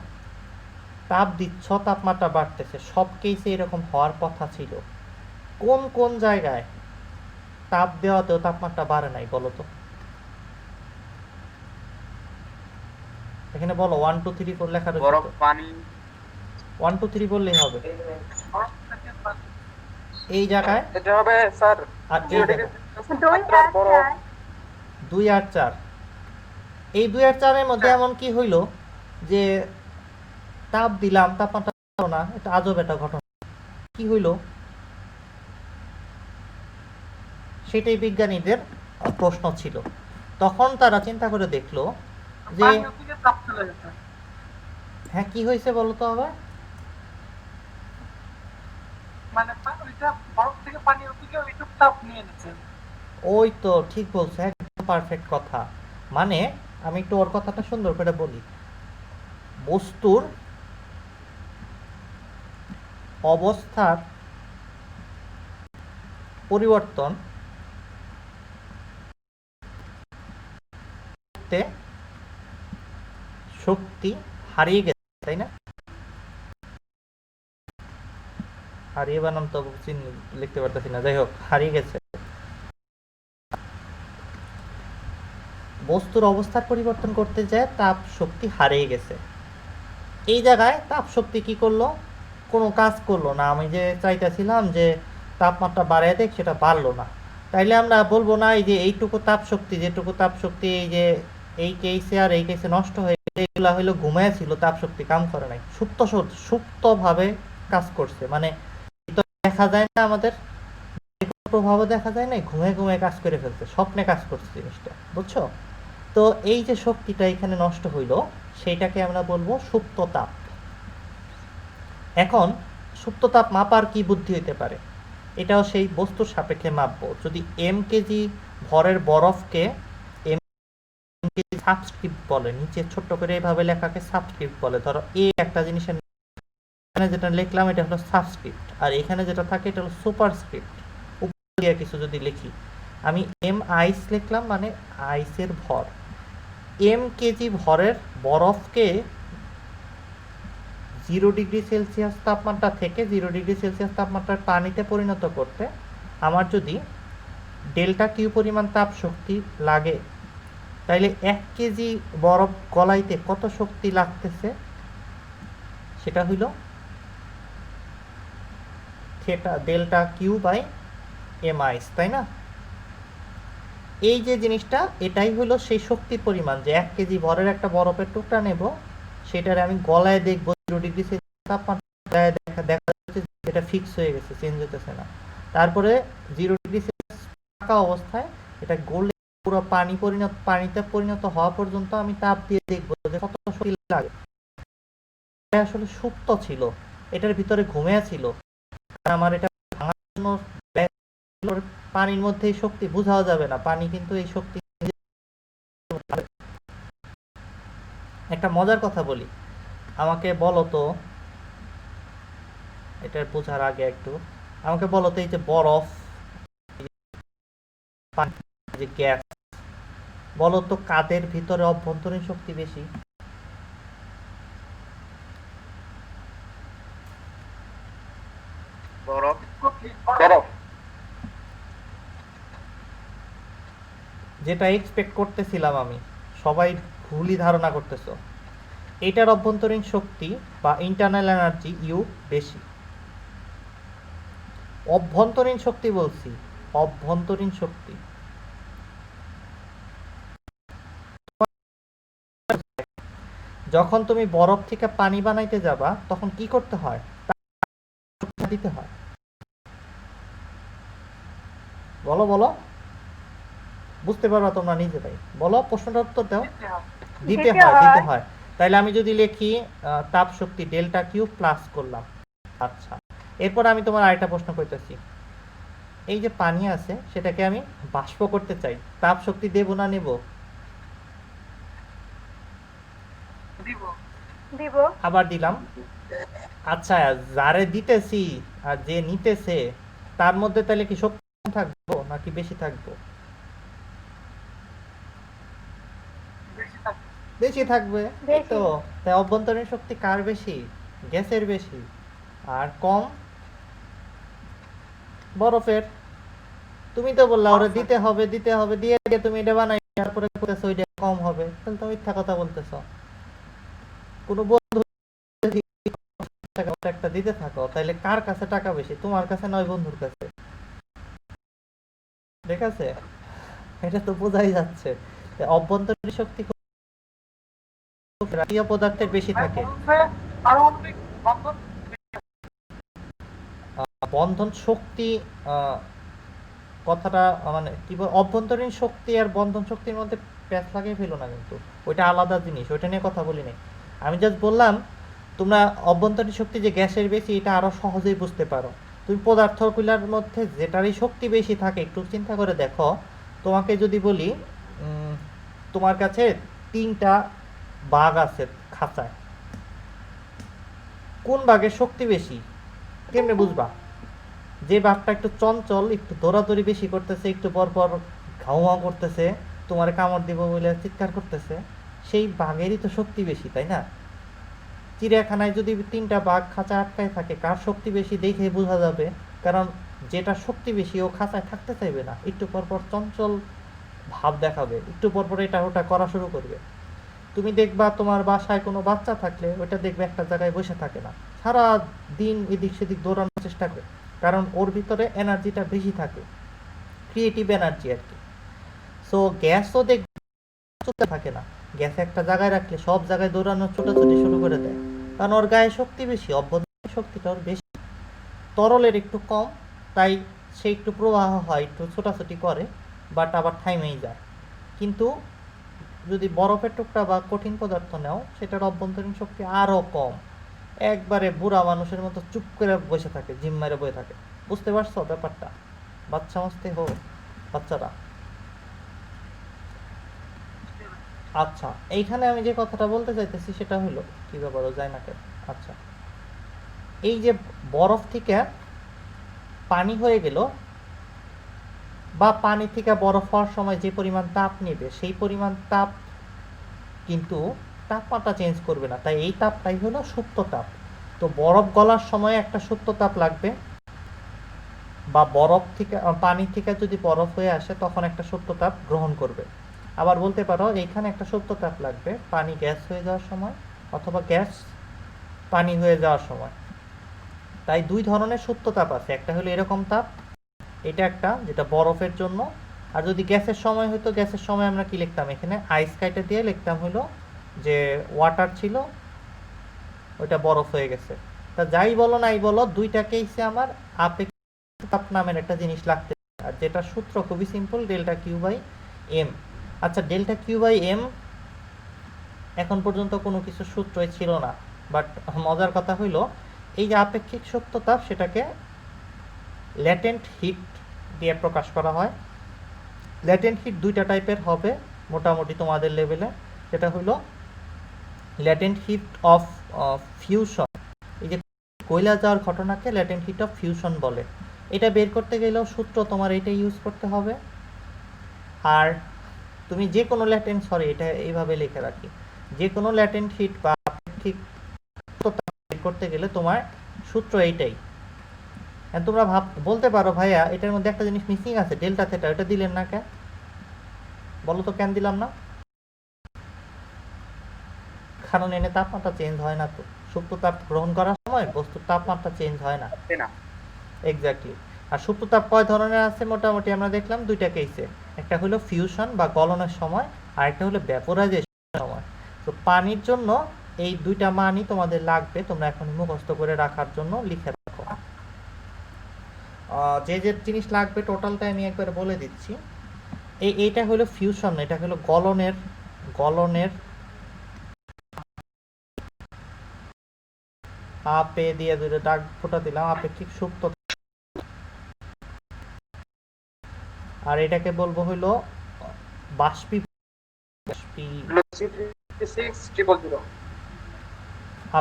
তাপ দিচ্ছ, তাপমাত্রা বাড়তেছে, সব কেসে এরকম হওয়ার কথা ছিল। কোন কোন জায়গায় তাপ দেওয়াতেও তাপমাত্রা বাড়ে নাই বলো তো? এখানে বলো 1 2 3 4 লেখা রয়েছে বরফ, তো, পানি। 1 2 3 বললেই হবে। এই জায়গায় এটা হবে স্যার আর এই 0 ডিগ্রি জায়গায় মাত্রার বরফ। 2 আর 4, এই 2 আর 4-এর মধ্যে এমন কি হইলো যে তাপ দিলাম, তাপমাত্রা বাড়লো না, এটা আজব একটা ঘটনা। কি হইলো সেটাই বিজ্ঞানীদের প্রশ্ন ছিল। তখন তারা চিন্তা করে দেখলো যে হ্যাঁ, কি হয়েছে বলো তো আবার? ওই তো ঠিক বলছো, একদম পারফেক্ট কথা। মানে আমি একটু ওর কথাটা সুন্দর করে বলি। বস্তুর অবস্থার পরিবর্তন করতে শক্তি হারিয়ে গেছে, তাই না? হারিয়ে বানাম তো লিখতে পারতেছি না, যাই হোক, হারিয়ে গেছে। বস্তুর অবস্থার পরিবর্তন করতে যায় তাপ শক্তি হারিয়ে গেছে। এই জায়গায় তাপ শক্তি কি করলো? কোনো কাজ করলো না। আমি যে চাইতেছিলাম যে তাপমাত্রা বাড়ায় দেখ, সেটা বাড়লো না। তাইলে আমরা বলবো না এই যে এইটুকু তাপ শক্তি, যেটুকু তাপ শক্তি এই যে এই কেসে আর এই কেসে নষ্ট হয়ে গেছে, এগুলা হইলো ঘুমায় ছিল, তাপ শক্তি কাম করে নাই, সুপ্তভাবে কাজ করছে। মানে দেখা যায় না, আমাদের প্রভাবও দেখা যায় না, ঘুমে ঘুমে কাজ করে ফেলছে, স্বপ্নে কাজ করছে জিনিসটা, বুঝছো? তো এই যে শক্তিটা এখানে নষ্ট হইল, সেইটাকে আমরা বলবো সুপ্ত তাপ। এখন সুপ্ত তাপ মাপার কি বুদ্ধি হইতে পারে? এটাও সেই বস্তুর সাপেক্ষে মাপবো। যদি এম কেজি ভরের বরফকে এম কেজি সাবস্ক্রিপ্ট বলে, নিচে ছোট্ট করে এইভাবে লেখাকে সাবস্ক্রিপ্ট বলে। ধরো এ একটা জিনিসের এখানে যেটা লিখলাম এটা হলো সাবস্ক্রিপ্ট, আর এখানে যেটা থাকে এটা হলো সুপারস্ক্রিপ্ট। উপরে কিছু যদি লিখি, আমি এম আইস লিখলাম, মানে আইসের ভর। এম কেজি ভরের বরফকে 0 ডিগ্রি সেলসিয়াস তাপমাত্রা থেকে 0 ডিগ্রি সেলসিয়াস তাপমাত্রার পানিতে পরিণত করতে আমার যদি ডেল্টা কিউ পরিমাণ তাপ শক্তি লাগে, তাইলে 1 কেজি বরফ গলাইতে কত শক্তি লাগতেছে? সেটা হইল theta delta Q by m ice, তাই না? এই যে জিনিসটা, এটাই হলো সেই শক্তির পরিমাণ, যে 1 কেজি ভরের একটা বরফের টুকরা নেব, সেটার আমি গলায় দেখবো 0 ডিগ্রি সেলসিয়াস তাপমাত্রা, দেখা যাচ্ছে এটা ফিক্স হয়ে গেছে, চেঞ্জ হতেছে না। তারপরে 0 ডিগ্রি সেলসিয়াস থাকা অবস্থায় এটা গলে পুরো পানিতে পরিণত হওয়া পর্যন্ত আমি তাপ দিয়ে দেখবো যে কত শক্তি লাগে। এটা আসলে সুপ্ত ছিল, এটার ভিতরে ঘুমিয়ে ছিল। আমার এটা ভাঙার জন্য পানির মধ্যে এই শক্তি বোঝাও যাবে না, পানি কিন্তু এই শক্তি একটা মজার কথা বলি, আমাকে বলো তো, এটা বোঝার আগে একটু আমাকে বলো তো, এই যে বরফ, পানি, যে গ্যাস, বলো তো কাদের ভিতরে অভ্যন্তরীণ শক্তি বেশি? বরফ। বরফ। যেটা এক্সপেক্ট করতেছিলাম আমি, সবাই ভুলই ধারণা করতেছো। এটার অভ্যন্তরীণ শক্তি বা ইন্টারনাল এনার্জি ইউ বেশি। অভ্যন্তরীণ শক্তি বলছি, অভ্যন্তরীণ শক্তি। যখন তুমি বরফ থেকে পানি বানাইতে যাবা তখন কি করতে হয়? দিতে হয়। বলো বলো, বুঝতে পারবা তোমরা নিজেরাই, বলো, প্রশ্নটার উত্তর দাও। দিতে হয়, দিতে হয়। তাইলে আমি যদি লিখি তাপ শক্তি ডেল্টা কিউ প্লাস করলাম। আচ্ছা, এরপর আমি তোমার আরেকটা প্রশ্ন করতেছি। এই যে পানি আছে সেটাকে আমি বাষ্প করতে চাই, তাপ শক্তি দেব না নেব? দিব। আবার দিলাম। আচ্ছা, যারে দিতেছি আর যে নিতেছে তার মধ্যে তাহলে কি শক্তি কম থাকবো নাকি বেশি থাকবো? বেশি থাকবে, এই তো। তাই অভ্যন্তরীণ শক্তি কার বেশি? গ্যাসের বেশি। আর কম বরফের। তুমি তো বললা ওরা দিতে হবে দিতে হবে, দিয়ে দিয়ে তুমি এটা বানাই তারপরে বলতেছো ওইটা কম হবে, তাহলে তুমি মিথ্যা কথা বলতেছো। কোনো বন্ধু যদি টাকা একটা দিতে থাকো তাহলে কার কাছে টাকা বেশি, তোমার কাছে নয় বন্ধুর কাছে? ঠিক আছে, এটা তো বোঝাই যাচ্ছে যে অভ্যন্তরীণ শক্তি জাতীয় পদার্থের বেশি থাকে। বন্ধন শক্তি, আহ, কথাটা মানে কি বল, অভ্যন্তরীণ শক্তি আর বন্ধন শক্তির মধ্যে প্যাচ লাগিয়ে ফেলো না, কিন্তু ওইটা আলাদা জিনিস, ওইটা নিয়ে কথা বলি নাই। আমি জাস্ট বললাম তোমরা অভ্যন্তরীণ শক্তি যে গ্যাসের বেশি এটা আরো সহজেই বুঝতে পারো। তুমি পদার্থগুলোর মধ্যে যেটারই শক্তি বেশি থাকে একটু চিন্তা করে দেখো। তোমাকে যদি বলি তোমার কাছে 3টা বাঘ আছে খাঁচায়, কোন বাঘের শক্তি বেশি কেমনে বুঝবা? যে বাঘটা একটু চঞ্চল, একটু দৌড়াদৌড়ি বেশি করতেছে, একটু পর পর ঘাউ ঘাউ করতেছে, তোমার কামড় দিব বলে চিৎকার করতেছে, সেই বাঘেরই তো শক্তি বেশি, তাই না? চিড়িয়াখানায় যদি 3টা বাঘ খাঁচা আটকায় থাকে, কার শক্তি বেশি দেখে বোঝা যাবে। কারণ যেটা শক্তি বেশি ও খাঁচায় থাকতে চাইবে না, একটু পর পর চঞ্চল ভাব দেখাবে, একটু পর পর এটা ওটা করা শুরু করবে। তুমি দেখবা তোমার বাসায় কোনো বাচ্চা থাকলে ওটা দেখবে একটা জায়গায় বসে থাকে না, সারা দিন এদিক সেদিক দৌড়ানোর চেষ্টা করে, কারণ ওর ভিতরে এনার্জিটা বেশি থাকে, ক্রিয়েটিভ এনার্জি আর কি। সো গ্যাসও দেখতে থাকে না, গ্যাস একটা জায়গায় রাখলে সব জায়গায় দৌড়ানো ছোটাছুটি শুরু করে দেয়, কারণ ওর গায়ে শক্তি বেশি, অভ্যন্তরীণ শক্তিটা ওর বেশি, তরলের একটু কম, তাই সে একটু প্রবাহ হয়, একটু ছোটাছুটি করে, বাট আবার থাইমেই যায়। কিন্তু যদি বরফের টুকরা বা কঠিন পদার্থ নাও সেটার অভ্যন্তরীণ শক্তি আরো কম, একবারে বুড়া মানুষের মতো চুপ করে বসে থাকে, জিম মেরে বসে থাকে। বুঝতে পারছো ব্যাপারটা? বাচ্চা মস্তি হোক বাচ্চারা। আচ্ছা, এইখানে আমি যে কথাটা বলতে চাইতেছি সেটা হলো কি ব্যাপার যায় না কেন। আচ্ছা, এই যে বরফ থেকে পানি হয়ে গেল, বা পানি থেকে বরফ হওয়ার সময় যে পরিমাণ তাপ নেবে সেই পরিমাণ তাপ কিন্তু তাপমাত্রা চেঞ্জ করবে না, তাই এই তাপটাই হলো সুপ্ত তাপ। তো বরফ গলার সময় একটা সুপ্ত তাপ লাগবে, বা বরফ থেকে পানি থেকে যদি বরফ হয়ে আসে তখন একটা সুপ্ত তাপ গ্রহণ করবে। আবার বলতে পারো এইখানে একটা সুপ্ত তাপ লাগবে পানি গ্যাস হয়ে যাওয়ার সময়, অথবা গ্যাস পানি হয়ে যাওয়ার সময়। তাই দুই ধরনের সুপ্ত তাপ আছে, একটা হলো এরকম তাপ, এটা একটা যেটা বরফের জন্য। আর যদি গ্যাসের সময় হতো, গ্যাসের সময় আমরা কি লিখতাম, এখানে আইস কাইটে দিয়ে লিখতাম হলো যে ওয়াটার ছিল ওইটা বরফ হয়ে গেছে। তা যাই বলো নাই বলো, দুইটা কেসে আমার আপেক্ষিক তাপ নামের একটা জিনিস লাগতে, আর যেটা সূত্র খুবই simple, delta Q by M. আচ্ছা, ডেল্টা কিউ বাই এম এখন পর্যন্ত কোনো কিছু সূত্রই ছিল না, বাট মজার কথা হইলো এই যে আপেক্ষিক সুপ্ত তাপ সেটাকে ল্যাটেন্ট হিট দিয়ে প্রকাশ করা হয়। ল্যাটেন্ট হিট দুইটা টাইপের হবে মোটামুটি তোমাদের লেভেলে, সেটা হলো ল্যাটেন্ট হিট অফ ফিউশন, এই যে কয়লা যাওয়ার ঘটনাকে ল্যাটেন্ট হিট অফ ফিউশন বলে। এটা বের করতে গেলেও সূত্র তোমার এটা ইউজ করতে হবে। আর তুমি যে কোনো ল্যাটেন্ট, সরি এটা এইভাবে লিখে রাখি, যে কোনো ল্যাটেন্ট হিট বা আপেক্ষিক বের করতে গেলে তোমার সূত্র এইটাই। তোমরা বলতে পারো ভাইয়া এটার মধ্যে একটা জিনিস মিসিং আছে, ডেল্টা থেটা, ওটা দিলেন না কেন? বলো তো কেন দিলাম না? কারণ এনে তাপমাত্রা চেঞ্জ হয় না তো, সুপ্ত তাপ গ্রহণ করার সময় বস্তুর তাপমাত্রা চেঞ্জ হয় না। না এক্স্যাক্টলি। আর সুপ্ত তাপ কয় ধরনের আছে মোটামুটি আমরা দেখলাম দুইটা কেসে, একটা হলো ফিউশন বা গলনের সময়, আর একটা হলো ভ্যাপোরাইজেশনের সময়। তো পানির জন্য এই দুইটা মানই তোমাদের লাগবে, তোমরা এখন মুখস্থ করে রাখার জন্য লিখে রাখো। যে যে জিনিস লাগবে টোটালটা আমি একবার বলে দিচ্ছি। এইটা হলো ফিউশন, এটা হলো গলনের আপে দিয়ে দুটো দাগ ফোটা দিলাম, আপেক্ষিক সুপ্ত। আর এটাকে বলবো হলো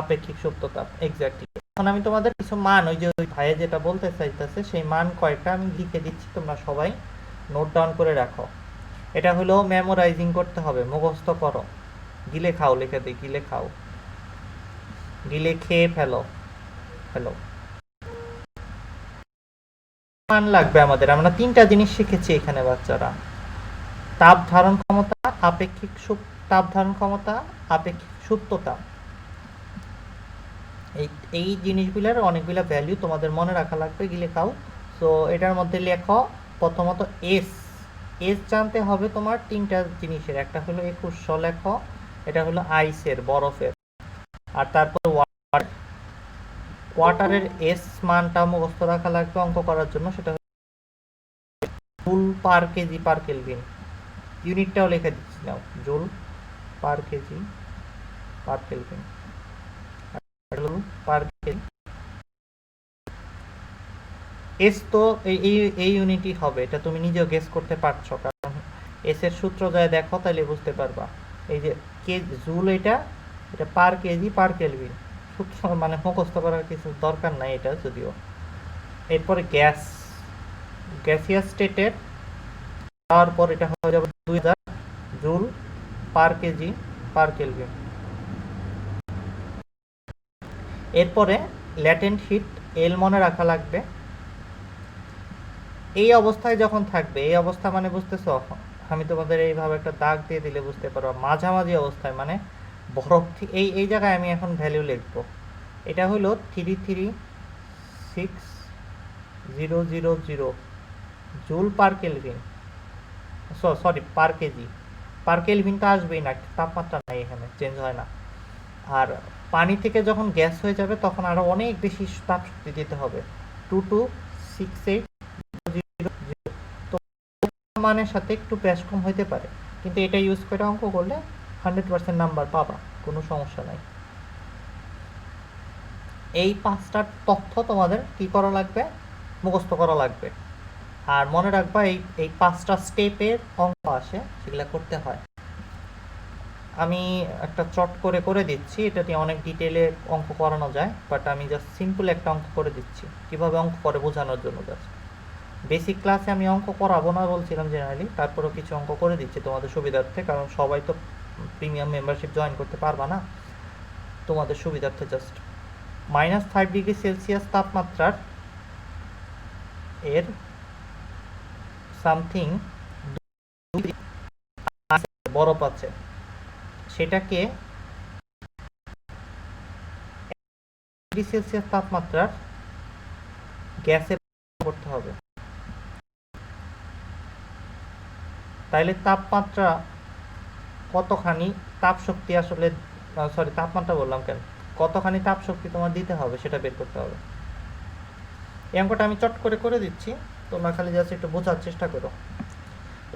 আপেক্ষিক সুপ্ত তাপ। এক্স্যাক্টলি। এখন আমি তোমাদের কিছু মান, ওই যে ওই ভাইয়ে যেটা বলতে চাইতেছে সেই মান কয়েকটা আমি লিখে দিচ্ছি, তোমরা সবাই নোট ডাউন করে রাখো। এটা হলো মেমোরাইজিং করতে হবে, মুখস্থ করো। গিলে খাও লিখে দিই, গিলে খাও, গিলে খেয়ে ফেলো। মান লাগবে আমাদের, আমরা তিনটা জিনিস শিখেছি এখানে বাচ্চারা: তাপ ধারণ ক্ষমতা, আপেক্ষিক তাপ ধারণ ক্ষমতা, আপেক্ষিক সুপ্ত তাপ। এই জিনিসগুলোর অনেকগুলো ভ্যালু তোমাদের মনে রাখা লাগবে, গিলে খাও। সো এটার মধ্যে লেখো প্রথমত এস জানতে হবে তোমার তিনটা জিনিসের, একটা হলো 2100 লেখো, এটা হলো আইসের, বরফের। আর তারপর ওয়াটারের এস মানটা মুখস্থ রাখা লাগবে অঙ্ক করার জন্য, সেটা joule per KG per kelvin. ইউনিটটাও লিখে দিচ্ছি নাও, joule per KG per kelvin, per kg. এস তো এই ইউনিটই হবে, এটা তুমি নিজেও গেস করতে পারছো, কারণ এস এর সূত্র যায় দেখো তাহলে বুঝতে পারবা। এই যে জুল, এটা পার কেজি পার কেলভিন, সূত্র মানে মুখস্থ করার কিছু দরকার নাই এটা যদিও। এরপরে গ্যাসিয়াস স্টেটের, তারপর এটা হয়ে যাবে 2000 joule per KG per kelvin. এরপরে ল্যাটেন্ট হিট এল মনে রাখা লাগবে। এই অবস্থায় যখন থাকবে, এই অবস্থা মানে বুঝতেছো, আমি তোমাদের এইভাবে একটা দাগ দিয়ে দিলে বুঝতে পারবো, মাঝামাঝি অবস্থায় মানে বরফ এই জায়গায় আমি এখন ভ্যালু লিখবো। এটা হলো 336,000 জুল পার কেলভিন, সরি পার কেজি। পার কেলভিন তো আসবেই না, তাপমাত্রা নাই এখানে, চেঞ্জ হয় না। আর পানি থেকে যখন গ্যাস হয়ে যাবে তখন আরো অনেক বেশি তাপ শক্তি দিতে হবে, 2268 মানের সাথে একটু বেশ কম হইতে পারে, কিন্তু এটা ইউজ করে অঙ্ক করলে 100% নাম্বার পাবা, কোনো সমস্যা নাই। এই পাঁচটা তথ্য তোমাদের কি করা লাগবে, মুখস্থ করা লাগবে। আর মনে রাখবা এই পাঁচটা স্টেপের অঙ্ক আসে, সেগুলো করতে হয়। আমি একটা চট করে দিচ্ছি, এটা দিয়ে অনেক ডিটেলে অঙ্ক করানো যায়, বাট আমি জাস্ট সিম্পল একটা অঙ্ক করে দিচ্ছি কিভাবে অঙ্ক করে বোঝানোর জন্য। জাস্ট বেসিক ক্লাসে আমি অঙ্ক করাবো না বলছিলাম জেনারেলি, তারপরেও কিছু অঙ্ক করে দিচ্ছি তোমাদের সুবিধার্থে, কারণ সবাই তো প্রিমিয়াম মেম্বারশিপ জয়েন করতে পারবা না, তোমাদের সুবিধার্থে জাস্ট। -5 ডিগ্রি সেলসিয়াস তাপমাত্রার এর সামথিং বরফ আছে, সেটাকে ডিগ্রি সেলসিয়াস তাপমাত্রার গ্যাসে করতে হবে। তাইলে তাপমাত্রা কতখানি তাপ শক্তি আসলে, সরি তাপমাত্রা বললাম কেন, কতখানি তাপ শক্তি তোমার দিতে হবে সেটা বের করতে হবে। এই অঙ্কটা আমি চট করে দিচ্ছি, তোমরা খালি জাস্ট একটু বোঝার চেষ্টা করো।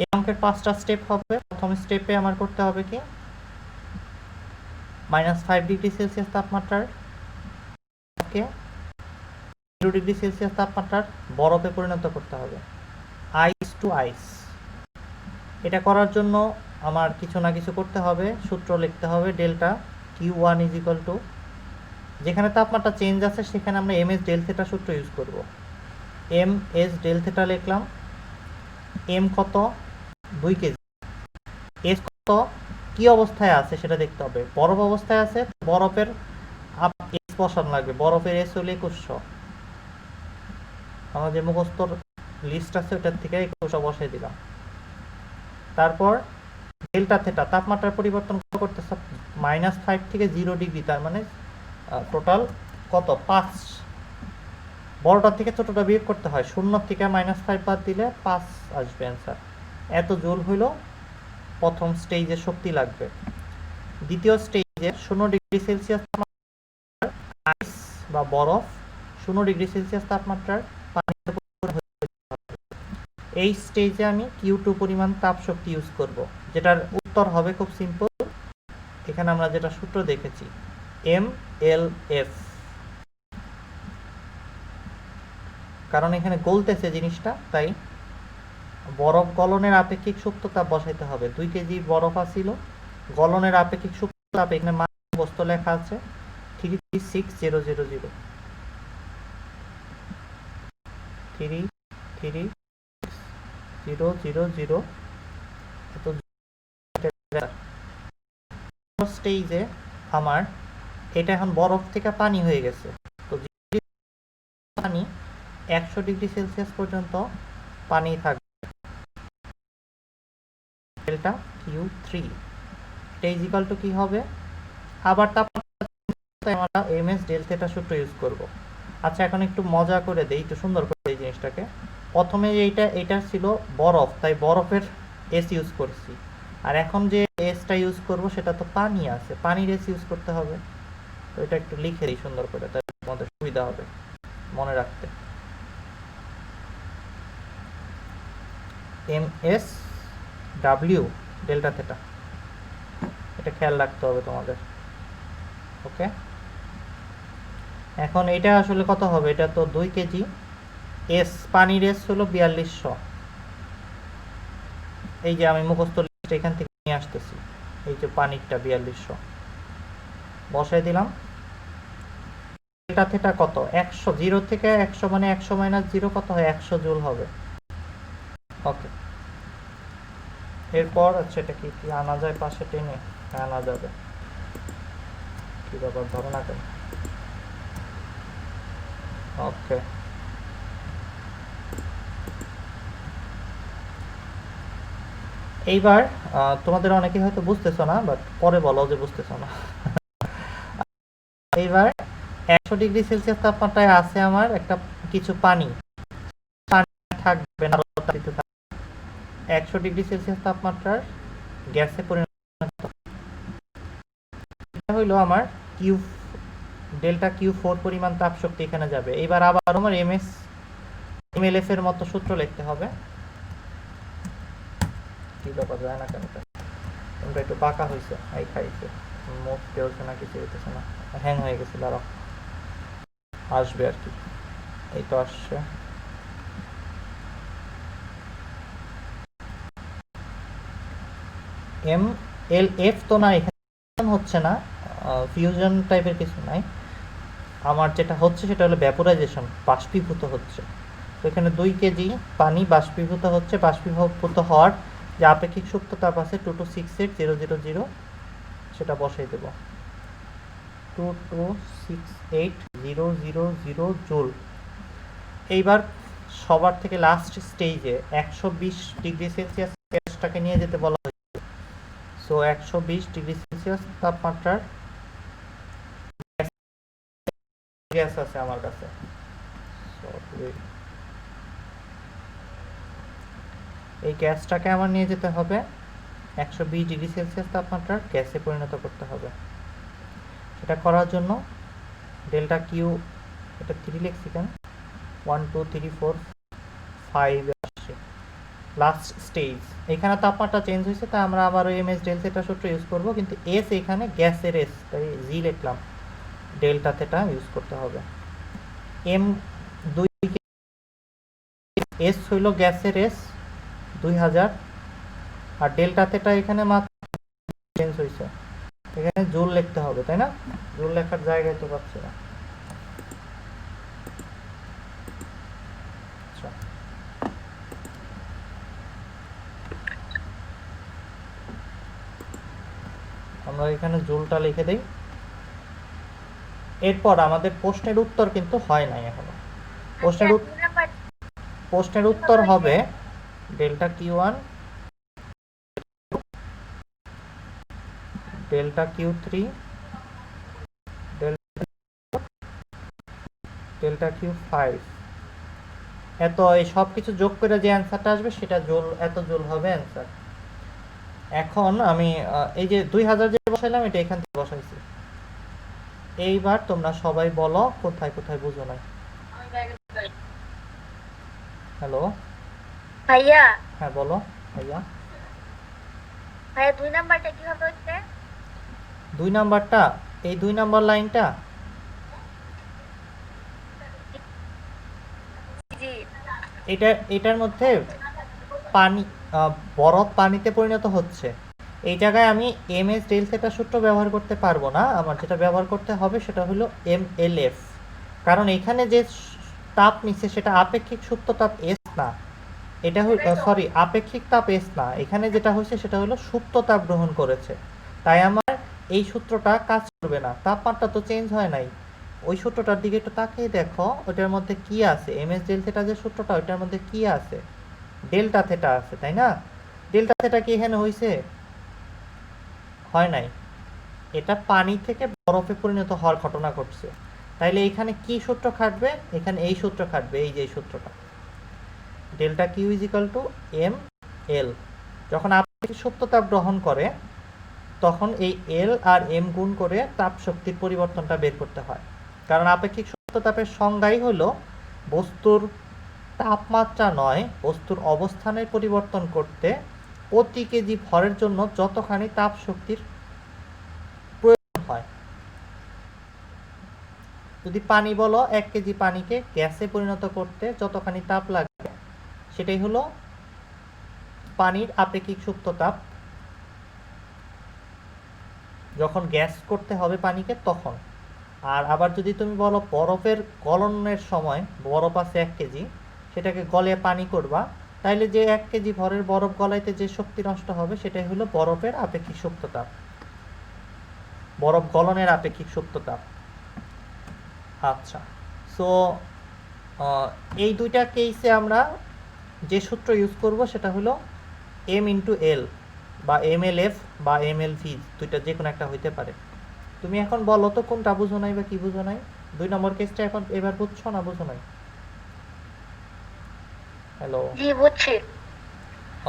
এই অঙ্কের 5টা স্টেপ হবে। প্রথম স্টেপে আমার করতে হবে কি, -5 ডিগ্রি সেলসিয়াস তাপমাত্রার কে 0 ডিগ্রি সেলসিয়াস তাপমাত্রার বরফে পরিণত করতে হবে, আইস টু আইস। এটা করার জন্য আমার কিছু না কিছু করতে হবে, সূত্র লিখতে হবে, delta Q1 is equal two, যেখানে তাপমাত্রা চেঞ্জ আছে সেখানে আমরা ms ডেল থেটা সূত্র ইউজ করব। ms ডেল থেটা লিখলাম, m কত 2 কেজি, s কত কি অবস্থায় আছে সেটা দেখতে হবে। বরফ অবস্থায় আছে, বরফের s বসানো লাগবে, বরফের s হলে 2100, আমার যে মুখস্থর লিস্ট আছে ওটার থেকে 2100 বসাই দিলাম। তারপর ডেল্টা থেটা, তাপমাত্রার পরিবর্তন করতেছে -5 থেকে 0 ডিগ্রি, তার মানে টোটাল কত 5, বড়টার থেকে ছোটটা বিয়োগ করতে হয়, 0 থেকে -5 বাদ দিলে 5 আসবে অ্যান্সার। এত জুল হইল প্রথম স্টেজে শক্তি লাগবে। দ্বিতীয় স্টেজে 0 ডিগ্রি সেলসিয়াস তাপমাত্রার আইস বা বরফ 0 ডিগ্রি সেলসিয়াস তাপমাত্রার পানিতে পরিবর্তন হয়ে যাবে। এই স্টেজে আমি Q2 পরিমাণ তাপ শক্তি ইউজ করব, যেটার উত্তর হবে খুব সিম্পল, এখানে আমরা যেটা সূত্র দেখেছি mLF, কারণ এখানে গলতেছে জিনিসটা, তাই বরফ গলনের আপেক্ষিক সুপ্ততাপ বসাইতে হবে। 2 কেজি বরফ আছিল, গলনের আপেক্ষিক সুপ্ততাপ এখানে বস্তু লেখা আছে 336,000 336,000। এত স্টেজে আমার এটা এখন বরফ থেকে পানি হয়ে গেছে, তো পানি 100 ডিগ্রি সেলসিয়াস পর্যন্ত পানি থাকবে, ডেল্টা Q3, এটা ইজ ইকুয়াল টু কি হবে, আবার তাপমাত্রা আমরা ms ডেল থেটা সূত্র ইউজ করব। আচ্ছা এখন একটু মজা করে দেই, একটু সুন্দর করে এই জিনিসটাকে। প্রথমে এটা ছিল বরফ, তাই বরফের এস ইউজ করছি, আর এখন যে এসটা ইউজ করব সেটা তো পানি আছে, পানির এস ইউজ করতে হবে। তো এটা একটু লিখে দিই সুন্দর করে, তাই তোমাদের সুবিধা হবে মনে রাখতে। MSW ডেল্টা থেটা, এটা খেয়াল রাখতে হবে তোমাদের, ওকে। এখন এটা আসলে কত হবে, এটা তো 2 কেজি, এস পানির এস হলো 4200, এই যে আমি মুখস্থ লিস্ট এখান থেকে নিয়ে আসতেছি, এই যে পানিরটা 4200 বসাই দিলাম। ডেল্টা থেটা কত 100, 0 থেকে 100 মানে 100 মাইনাস 0 কত হয় 100 জুল হবে, ওকে। এরপর আচ্ছা এটা কি আনা যায় পাশে টেনে, আনা যাবে, কি ব্যাপার ধরে না কেন, ওকে। এইবার তোমাদের অনেকে হয়তো বুঝতেছো না, বাট পরে বলো যে বুঝতেছো না। এইবার 100 ডিগ্রি সেলসিয়াস তাপমাত্রায় আছে আমার একটা কিছু পানি, থাকবে না, 100 ডিগ্রি সেলসিয়াস তাপমাত্রার গ্যাসে পরিণত হইলো আমার কিউ ডেল্টা Q4 পরিমাণ তাপ শক্তি এখানে যাবে। এবার আবার আমার mLF এর মতো সূত্র লিখতে হবে, কি ব্যাপার যায় না কেন, তোমরা একটু বাঁকা হয়েছে, এই খাইছে মুখ চলছে না, কিছু হইতেছে না, হ্যাং হয়ে গেছে, দাঁড়াও আসবে আর কি, এই তো আসছে। mLF তো না, এখানে হচ্ছে না, ফিউশন টাইপের কিছু নাই, আমার যেটা হচ্ছে সেটা হলো ভ্যাপোরাইজেশন, বাষ্পীভূত হচ্ছে। তো এখানে 2 কেজি পানি বাষ্পীভূত হচ্ছে, বাষ্পীভূত হওয়ার যে আপেক্ষিক সুপ্ততাপ আছে 2268000, সেটা বসাই দেব 2268000 জুল। এইবার সবার থেকে লাস্ট স্টেজে 120 ডিগ্রি সেলসিয়াস গ্যাসটাকে নিয়ে যেতে বলা হয়েছে। সো 120 ডিগ্রি সেলসিয়াস তাপমাত্রার গ্যাস আছে আমার কাছে, এই গ্যাসটাকে আমার নিয়ে যেতে হবে 120 ডিগ্রি সেলসিয়াস তাপমাত্রার গ্যাসে পরিণত করতে হবে। সেটা করার জন্য ডেল্টা কিউ, এটা 3 লিখছি কেন, 1 2 3 4 5 আসছে লাস্ট স্টেজ। এখানে তাপমাত্রা চেঞ্জ হয়েছে, তাই আমরা আবার ওই ms ডেল থেটা সূত্র ইউজ করব, কিন্তু এস এখানে গ্যাসের এস, তাই জি লিখলাম, ডেল্টা থেটা ইউজ করতে হবে। এম 2 এস হইল গ্যাসের এস 2000, আর ডেল্টা থেটা এখানে মাত্র চেঞ্জ হয়েছে, এখানে জুল লিখতে হবে, তাই না? জুল লেখার জায়গায় তো পাচ্ছি না। আচ্ছা, আমরা এখানে জুলটা লিখে দিই। এরপর আমাদের প্রশ্নের উত্তর কিন্তু হয় নাই এখনো। প্রশ্নের প্রশ্নের উত্তর হবে delta Q one, delta Q three, delta Q five. এত এই সব কিছু যোগ করে যে অ্যান্সারটা আসবে সেটা জুল, এত জুল হবে অ্যান্সার। এখন আমি এই যে 2000 যে বসাইলাম এটা এখান থেকে বসাইছি। এইবার তোমরা সবাই বলো কোথায় কোথায় বুঝো নাই। হ্যালো ভাইয়া, হ্যাঁ বলো ভাইয়া। ভাইয়া 2 নাম্বারটা কিভাবে হচ্ছে? 2 নাম্বারটা, এই 2 নাম্বার লাইনটা, জি। এটার মধ্যে পানি, বরফ পানিতে পরিণত হচ্ছে। এই জায়গায় আমি এম এস ডেল থেটা সূত্র ব্যবহার করতে পারবো না। আমার যেটা ব্যবহার করতে হবে সেটা হলো এম এল এফ। কারণ এখানে যে তাপ নিচ্ছে সেটা আপেক্ষিক সুপ্ত তাপ এস না, এটা হল সরি আপেক্ষিক তাপ এস না, এখানে যেটা হয়েছে সেটা হলো সুপ্ত তাপ গ্রহণ করেছে। তাই আমার এই সূত্রটা কাজ করবে না, তাপমাত্রা তো চেঞ্জ হয় নাই। ওই সূত্রটার দিকে একটু তাকিয়ে দেখো, ওটার মধ্যে কি আছে, এম এস ডেল থেটা যে সূত্রটা ওইটার মধ্যে কি আছে, ডেল্টা থেটা আছে, তাই না? ডেল্টা থেটা কি এখানে হয়েছে? হয় নাই। এটা পানি থেকে বরফে পরিণত হওয়ার ঘটনা ঘটছে। তাইলে এখানে কি সূত্র খাটবে? এখানে এই সূত্র খাটবে, এই যে সূত্রটা, delta Q is equal to M L. যখন আপেক্ষিক সুপ্ত তাপ গ্রহণ করে তখন এই এল আর এম গুণ করে তাপ শক্তির পরিবর্তনটা বের করতে হয়। কারণ আপেক্ষিক সুপ্ত তাপের সংজ্ঞাই হলো বস্তুর তাপমাত্রা নয়, বস্তুর অবস্থানের পরিবর্তন করতে প্রতি কেজি ভরের জন্য যতখানি তাপ শক্তির প্রয়োজন হয়। যদি পানি বলো, 1 কেজি পানিকে গ্যাসে পরিণত করতে যতখানি তাপ লাগবে সেটাই হলো পানির আপেক্ষিক সুপ্ত তাপ। যখন গ্যাস করতে হবে পানিকে তখন। আর আবার যদি তুমি বলো বরফের গলনের সময়, বরফ আছে 1 কেজি, সেটাকে গলিয়ে পানি করবা, তাইলে যে 1 কেজি ভরের বরফ গলাইতে যে শক্তি নষ্ট হবে সেটাই হলো বরফের আপেক্ষিক সুপ্ত তাপ, বরফ গলনের আপেক্ষিক সুপ্ত তাপ। আচ্ছা, সো এই দুইটা কেসে আমরা যে সূত্র ইউজ করব সেটা হলো এম ইন্টু এল বা এম এল এফ বা এম এল ভি, দুইটা যে কোনো একটা হইতে পারে। তুমি এখন বলো তো কোনটা বুঝো নাই বা কি বুঝো নাই? 2 নম্বর কেসটা এখন এবার বুঝছো না বুঝো নাই? হ্যালো, জি বুঝছি।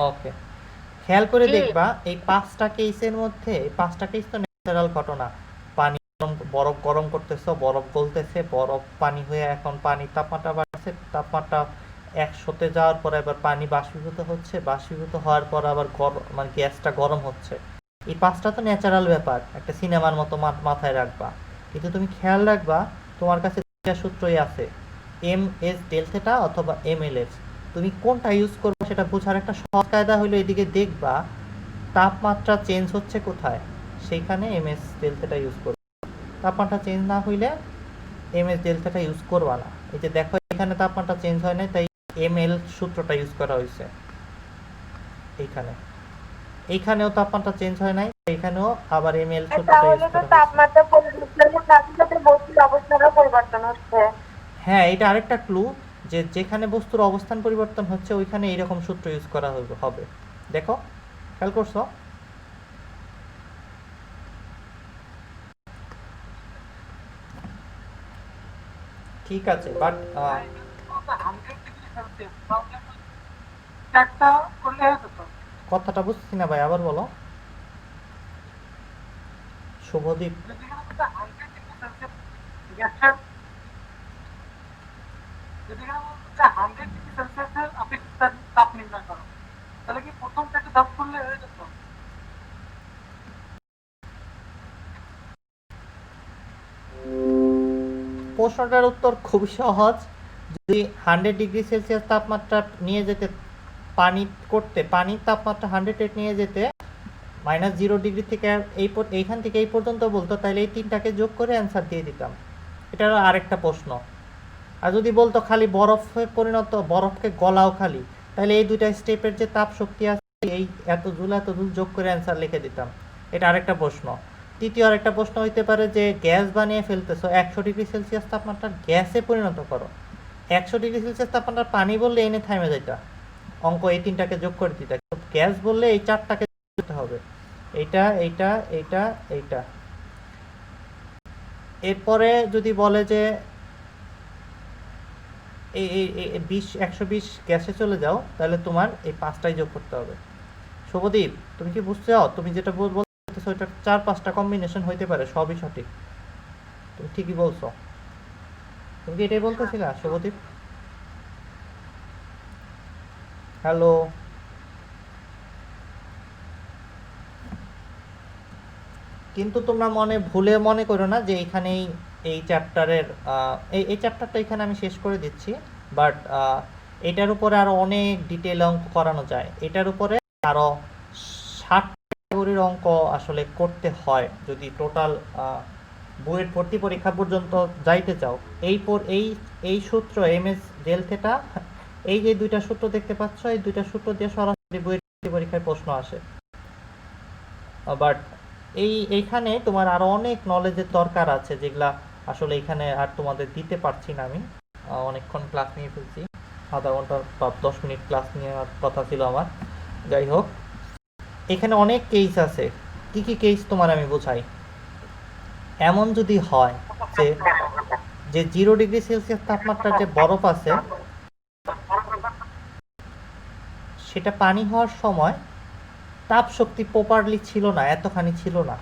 ওকে, খেয়াল করে জি। দেখবা এই 5টা কেসের মধ্যে, এই 5টা কেস তো ন্যাচারাল ঘটনা। পানি বরফ গরম করতেছো, বরফ গলতেছে, বরফ পানি হয়ে এখন পানির তাপমাত্রা বাড়ছে, তাপমাত্রা 100-তে যাওয়ার পর এবার পানি বাষ্পীভূত হচ্ছে, বাষ্পীভূত হওয়ার পর আবার মানে গ্যাসটা গরম হচ্ছে। এই 5টা তো ন্যাচারাল ব্যাপার, একটা সিনেমার মতো মাথায় রাখবা। কিন্তু তুমি খেয়াল রাখবা তোমার কাছে দুইটা সূত্রই আছে, এম এস ডেল থেটা অথবা এম এল এফ। তুমি কোনটা ইউজ করবে সেটা বোঝার একটা সহজ কায়দা হলো এদিকে দেখবা তাপমাত্রা চেঞ্জ হচ্ছে কোথায়, সেইখানে M S del theta use করবে। তাপমাত্রা চেঞ্জ না হইলে M S del theta use করবা না। এই যে দেখো এখানে তাপমাত্রা চেঞ্জ হয় না, তাই এম এল সূত্রটা ইউজ করা হয়েছে। এইখানেও তাপমাত্রা চেঞ্জ হয় নাই, এইখানেও আবার এম এল সূত্রটা ইউজ করা হয়েছে। তাপমাত্রা পরিবর্তনের সাথে সাথে বস্তুর অবস্থানও পরিবর্তন হচ্ছে। হ্যাঁ, এটা আরেকটা ক্লু যে যেখানে বস্তুর অবস্থান পরিবর্তন হচ্ছে ওইখানে এইরকম সূত্র ইউজ করা হবে। দেখো, খেয়াল করছো? ঠিক আছে, বাট কথাটা বুঝছি না ভাই, আবার বলো। শুভদীপ, প্রশ্নটার উত্তর খুবই সহজ। যদি 100°C তাপমাত্রা নিয়ে যেতে, পানির তাপমাত্রা 100 নিয়ে যেতে -0 ডিগ্রি থেকে এইখান থেকে এই পর্যন্ত বলতো, তাহলে এই তিনটাকে যোগ করে অ্যান্সার দিয়ে দিতাম। এটা হলো আরেকটা প্রশ্ন। আর যদি বলতো খালি বরফকে গলাও খালি, তাহলে এই দুইটা স্টেপের যে তাপ শক্তি আছে এই এত জুল যোগ করে অ্যান্সার লিখে দিতাম। এটা আরেকটা প্রশ্ন। তৃতীয় আরেকটা প্রশ্ন হইতে পারে যে গ্যাস বানিয়ে ফেলতেছো, 100 ডিগ্রি সেলসিয়াস তাপমাত্রা গ্যাসে পরিণত করো। 100 ডিগ্রি সেলসিয়াস তাপমাত্রা পানি বললে এনে থামে যাইতা, অঙ্ক এই তিনটাকে যোগ করে দিতা। গ্যাস বললে এই চারটাকে দিতে হবে, এইটা এইটা এইটা এইটা। এরপরে যদি বলে যে এই 120 গ্যাসে চলে যাও, তাহলে তোমার এই 5টাই যোগ করতে হবে। শুভদীপ, তুমি কি বুঝছো? তুমি যেটা বলতেছো ওইটা 4-5টা কম্বিনেশন হইতে পারে, সবই সঠিক, তুমি ঠিকই বলছো। তুমি কি এটাই বলতেছিলা শুভদীপ? হ্যালো, কিন্তু তোমরা ভুলে মনে করো না যে এইখানেই এই চ্যাপ্টারের এই চ্যাপ্টারটা এখানে আমি শেষ করে দিচ্ছি, বাট এটার উপরে আরো অনেক ডিটেল অঙ্ক করানো যায়। এটার উপরে আরো 60 ক্যাটাগরির অঙ্ক আসলে করতে হয় যদি টোটাল বুয়েট ভর্তি পরীক্ষা পর্যন্ত যাইতে চাও। এই সূত্র এমএস ডেল থেটা, এই যে দুইটা সূত্র দেখতে পাচ্ছ, এই দুইটা সূত্র দিয়ে সরাসরি বুয়েট ভর্তি পরীক্ষায় প্রশ্ন আসে। বাট এইখানে তোমার আরো অনেক নলেজের দরকার আছে, যেগুলা আসলে এখানে আর তোমাদের দিতে পারছি না। আমি অনেকক্ষণ ক্লাস নিয়ে ফেলছি, আধা ঘন্টা বা 10 মিনিট ক্লাস নেওয়ার কথা ছিল আমার। যাই হোক, এখানে অনেক কেস আছে। কি কি কেস তোমার আমি বোঝাই। এমন যদি হয় যে 0 ডিগ্রি সেলসিয়াস তাপমাত্রার যে বরফ আছে সেটা পানি হওয়ার সময় তাপ শক্তি প্রপারলি ছিল না, এতখানি ছিল না,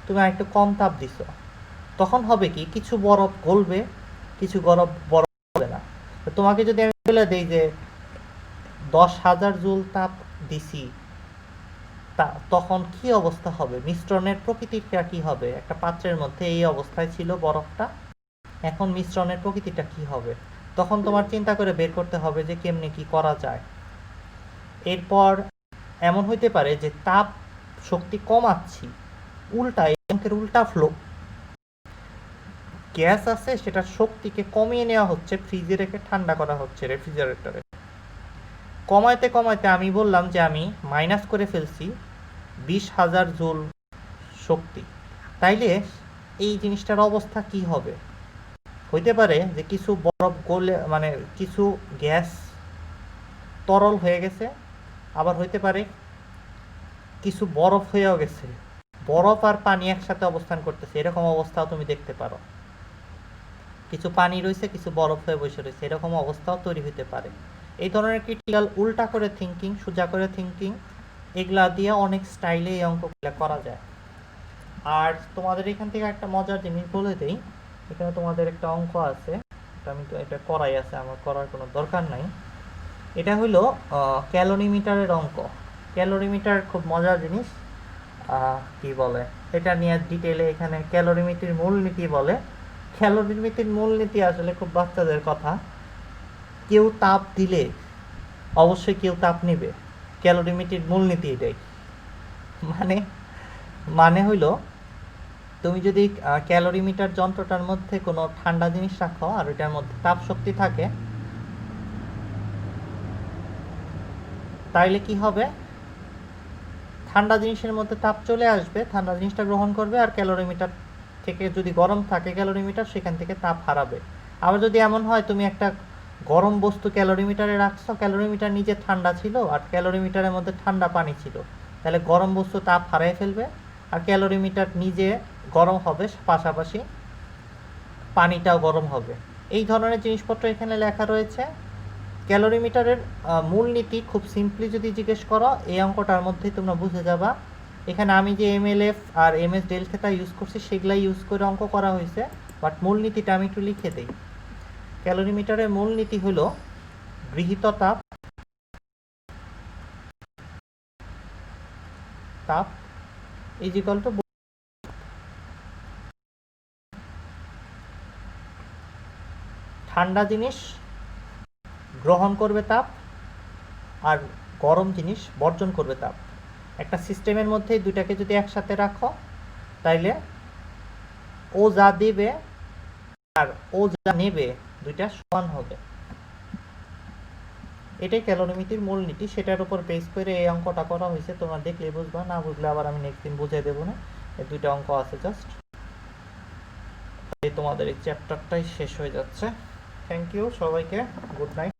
তুমি আরেকটু কম তাপ দিছো, তখন হবে কি কিছু বরফ গলবে, কিছু বরফ গলবে না। তো তোমাকে যদি আমি বলে দেই যে 10,000 জুল তাপ দিছি, তখন কি অবস্থা হবে? মিশ্রণের প্রকৃতিটা কি হবে? একটা পাত্রের মধ্যে এই অবস্থায় ছিল বরফটা, এখন মিশ্রণের প্রকৃতিটা কি হবে? তখন তোমার চিন্তা করে বের করতে হবে যে কেমনে কি করা যায়। এরপর এমন হইতে পারে যে তাপ শক্তি কমাচ্ছি, অঙ্কের উল্টা ফ্লো, গ্যাস আছে সেটার শক্তিকে কমিয়ে নেওয়া হচ্ছে, ফ্রিজে রেখে ঠান্ডা করা হচ্ছে রেফ্রিজারেটরে। কমাইতে কমাইতে আমি বললাম যে আমি মাইনাস করে ফেলছি 20,000 জুল শক্তি। তাইলে এই জিনিসটার অবস্থা কি হবে? হইতে পারে যে কিছু বরফ গলে, কিছু গ্যাস তরল হয়ে গেছে, আবার হইতে পারে কিছু বরফ হয়েও গেছে, বরফ আর পানি একসাথে অবস্থান করতেছে, এরকম অবস্থাও তুমি দেখতে পারো। কিছু পানি রয়েছে, কিছু বরফ হয়ে বসে রয়েছে, এরকম অবস্থাও তৈরি হতে পারে। এই ধরনের ক্রিটিক্যাল উল্টা করে থিঙ্কিং, সোজা করে থিঙ্কিং, এগুলা দিয়ে অনেক স্টাইলে এই অঙ্কগুলো করা যায়। আর তোমাদের এখান থেকে একটা মজার জিনিস বলে দেই, এখানে তোমাদের একটা অঙ্ক আছে, আমি তো এটা করাই আছে, আমার করার কোনো দরকার নাই। এটা হলো ক্যালোরিমিটারের অঙ্ক। ক্যালোরিমিটার খুব মজার জিনিস। কি বলে এটা নিয়ে ডিটেলে এখানে ক্যালোরিমিটার মূলনীতি বলে। ক্যালোরিমিটার মূলনীতি আসলে খুব বাচ্চাদের কথা। কেউ তাপ দিলে অবশ্যই কেউ তাপ নেবে, ক্যালোরিমিটার মূলনীতি এটাই। মানে হইলো, তুমি যদি ক্যালোরিমিটার যন্ত্রটার মধ্যে কোনো ঠান্ডা জিনিস রাখো আর ওইটার মধ্যে তাপ শক্তি থাকে, তাইলে কি হবে? ঠান্ডা জিনিসের মধ্যে তাপ চলে আসবে, ঠান্ডা জিনিসটা গ্রহণ করবে, আর ক্যালোরিমিটার থেকে যদি গরম থাকে ক্যালোরিমিটার, সেখান থেকে তাপ হারাবে। আবার যদি এমন হয় তুমি একটা গরম বস্তু ক্যালোরিমিটারে রাখছো, ক্যালোরিমিটার নিজে ঠান্ডা ছিল আর ক্যালোরিমিটারের মধ্যে ঠান্ডা পানি ছিল, তাহলে গরম বস্তু তাপ হারাই ফেলবে, আর ক্যালোরিমিটার নিজে গরম হবে, পাশাপাশি পানিটাও গরম হবে। এই ধরনের জিনিসপত্র এখানে লেখা রয়েছে। ক্যালোরিমিটারের মূলনীতি খুব সিম্পলি যদি জিজ্ঞেস করো, এই অঙ্কটার মধ্যেই তোমরা বুঝে যাবা। এখানে আমি যে এমএলএফ আর এমএস ডেল থেটা ইউজ করছি সেগুলাই ইউজ করে অঙ্ক করা হয়েছে, বাট মূলনীতিটা আমি একটু লিখে দিই। ক্যালোরিমিটারের মূলনীতি হলো গৃহীত তাপ ইজ ইকুয়াল টু ঠান্ডা জিনিস গ্রহণ করবে তাপ আর গরম জিনিস বর্জন করবে তাপ। একটা সিস্টেমের মধ্যে দুইটাকে যদি একসাথে রাখো তাইলে ও যা দিবে আর ও যা নেবে দুইটা সমান হবে। এটাই ক্যালোরিমিতির মূলনীতি, সেটার উপর বেস করে এই অঙ্কটা করা হয়েছে। তোমরা দেখলে বুঝবা, না বুঝলে আবার আমি নেক্সট দিন বুঝিয়ে দেবো না। এই দুইটা অঙ্ক আছে জাস্ট, তোমাদের এই চ্যাপ্টারটাই শেষ হয়ে যাচ্ছে। থ্যাংক ইউ সবাইকে, গুড নাইট।